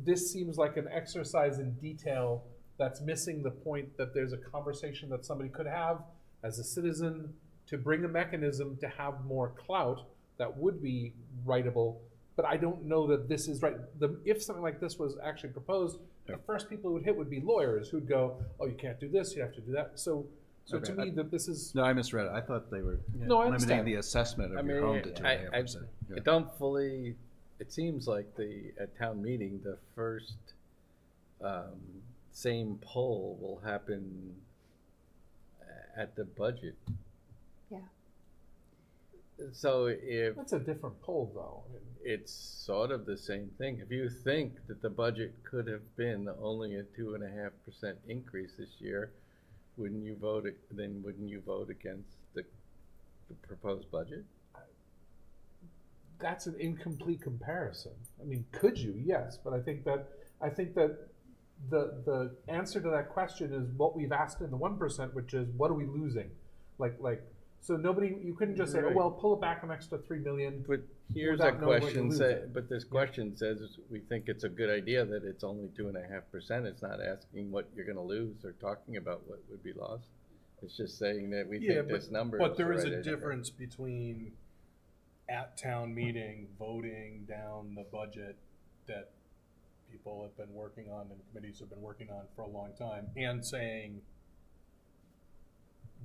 this seems like an exercise in detail that's missing the point that there's a conversation that somebody could have as a citizen to bring a mechanism to have more clout that would be writable. But I don't know that this is right. If something like this was actually proposed, the first people it would hit would be lawyers who'd go, "Oh, you can't do this. You have to do that." So Okay, to me, that this is No, I misread it. I thought they were no, I limiting understand. the assessment I of your home to mean, 2.5%. I don't fully, it seems like at town meeting, the first same poll will happen at the budget. Yeah. So if That's a different poll, though. it's sort of the same thing, if you think that the budget could have been only a 2.5% increase this year, wouldn't you vote against the proposed budget? That's an incomplete comparison. I mean, could you? Yes, but I think that the answer to that question is what we've asked in the 1%, which is what are we losing? So you couldn't just say, oh, Right. well, pull it back an extra 3 million. But here's a Without knowing what question, you're losing. but this question says we think it's a good idea that it's only 2.5%. It's not asking what you're gonna lose or talking about what would be lost. It's just saying that we think this number is But there is the a right number. difference between at town meeting, voting down the budget that people have been working on and committees have been working on for a long time, and saying,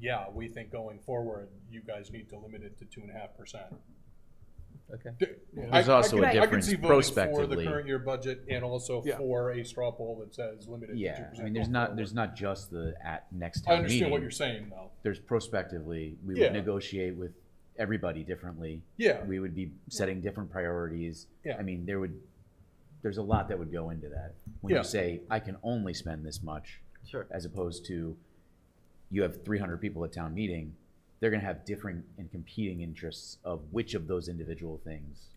yeah, we think going forward, you guys need to limit it to 2.5%. Okay. There's also a I could difference see voting for prospectively. the current year budget and also Yeah. for a straw poll that says limited to 2%. Yeah, I mean, going forward. there's not just the at next I town understand what meeting. you're saying, though. There's prospectively, we Yeah. would negotiate with everybody differently. Yeah. We would be setting different priorities. Yeah. I mean, there's a lot that would go into that. When Yeah. you say, I can only spend this much, Sure. as opposed to you have 300 people at town meeting, they're gonna have different and competing interests of which of those individual things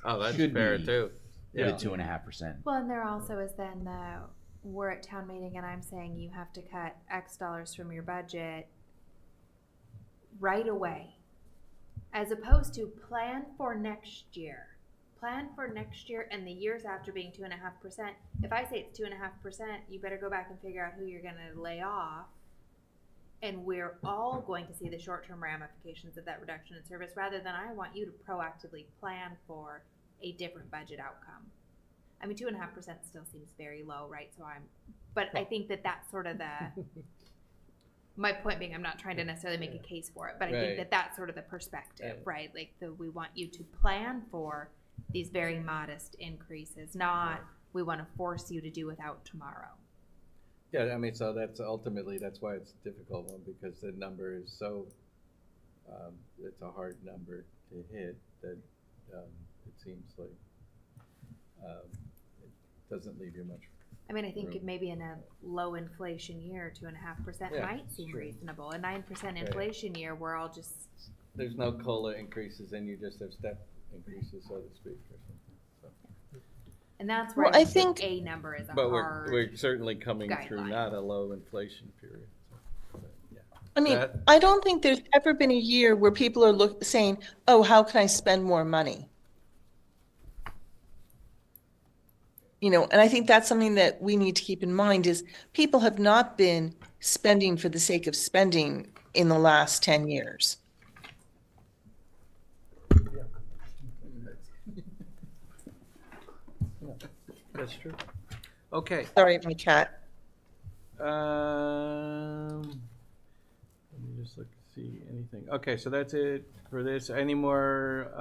Oh, that's should fair be too. the Yeah. 2.5%. Well, and there also is then we're at town meeting and I'm saying you have to cut X dollars from your budget right away. As opposed to plan for next year. Plan for next year and the years after being 2.5%. If I say it's 2.5%, you better go back and figure out who you're gonna lay off. And we're all going to see the short-term ramifications of that reduction in service rather than I want you to proactively plan for a different budget outcome. I mean, 2.5% still seems very low, right? But I think that's sort of my point being, I'm not trying to necessarily make a case for it, but I think Right. that's sort of the perspective, Yeah. right? Like we want you to plan for these very modest increases, not we want to force you to do without tomorrow. Yeah, I mean, so that's ultimately, that's why it's a difficult one, because the number is so, it's a hard number to hit that it seems like it doesn't leave you much. I mean, I think Room. maybe in a low inflation year, 2.5% Yeah, might seem true. reasonable. A 9% inflation year, we're all just, There's no COLA increases and you just have step increases, so to speak, or something. So. and that's where Well, I I think think- a number is a But hard. we're certainly coming through guideline. not a low inflation period. So, but, yeah. I mean, That- I don't think there's ever been a year where people are saying, oh, how can I spend more money? You know, and I think that's something that we need to keep in mind is people have not been spending for the sake of spending in the last 10 years. That's true. Okay. Sorry, my cat. Let me just look, see anything. Okay, so that's it for this. Any more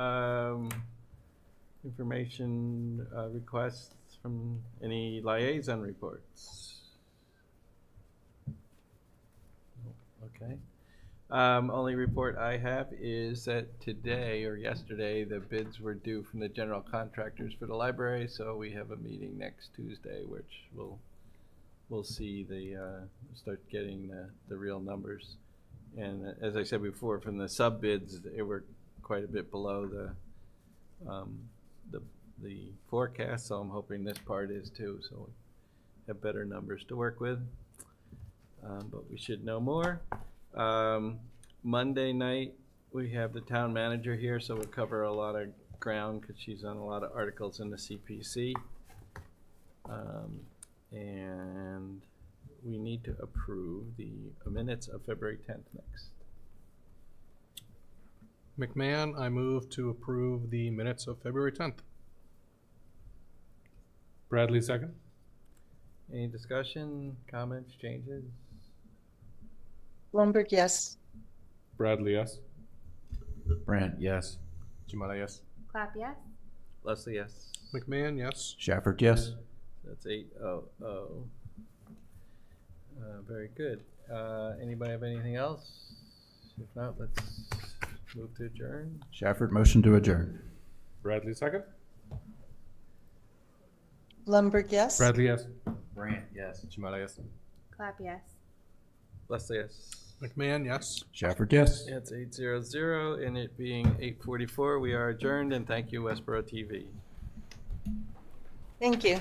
information requests from any liaison reports? Okay. Only report I have is that today or yesterday, the bids were due from the general contractors for the library, so we have a meeting next Tuesday, which we'll see start getting the real numbers. And as I said before, from the sub bids, they were quite a bit below the forecast, so I'm hoping this part is too, so we have better numbers to work with. But we should know more. Monday night, we have the town manager here, so we'll cover a lot of ground because she's on a lot of articles in the CPC. And we need to approve the minutes of February 10th next. McMahon, I move to approve the minutes of February 10th. Bradley, second. Any discussion, comments, changes? Blumberg, yes. Bradley, yes. Brant, yes. Chimala, yes. Clap, yes? Leslie, yes. McMahon, yes. Shafford, yes. That's 8-0. Very good. Anybody have anything else? If not, let's move to adjourn. Shafford, motion to adjourn. Bradley, second. Blumberg, yes. Bradley, yes. Brant, yes. Chimala, yes. Clap, yes. Leslie, yes. McMahon, yes. Shafford, yes. It's 8:00, and it being 8:44, we are adjourned, and thank you, Westborough TV. Thank you.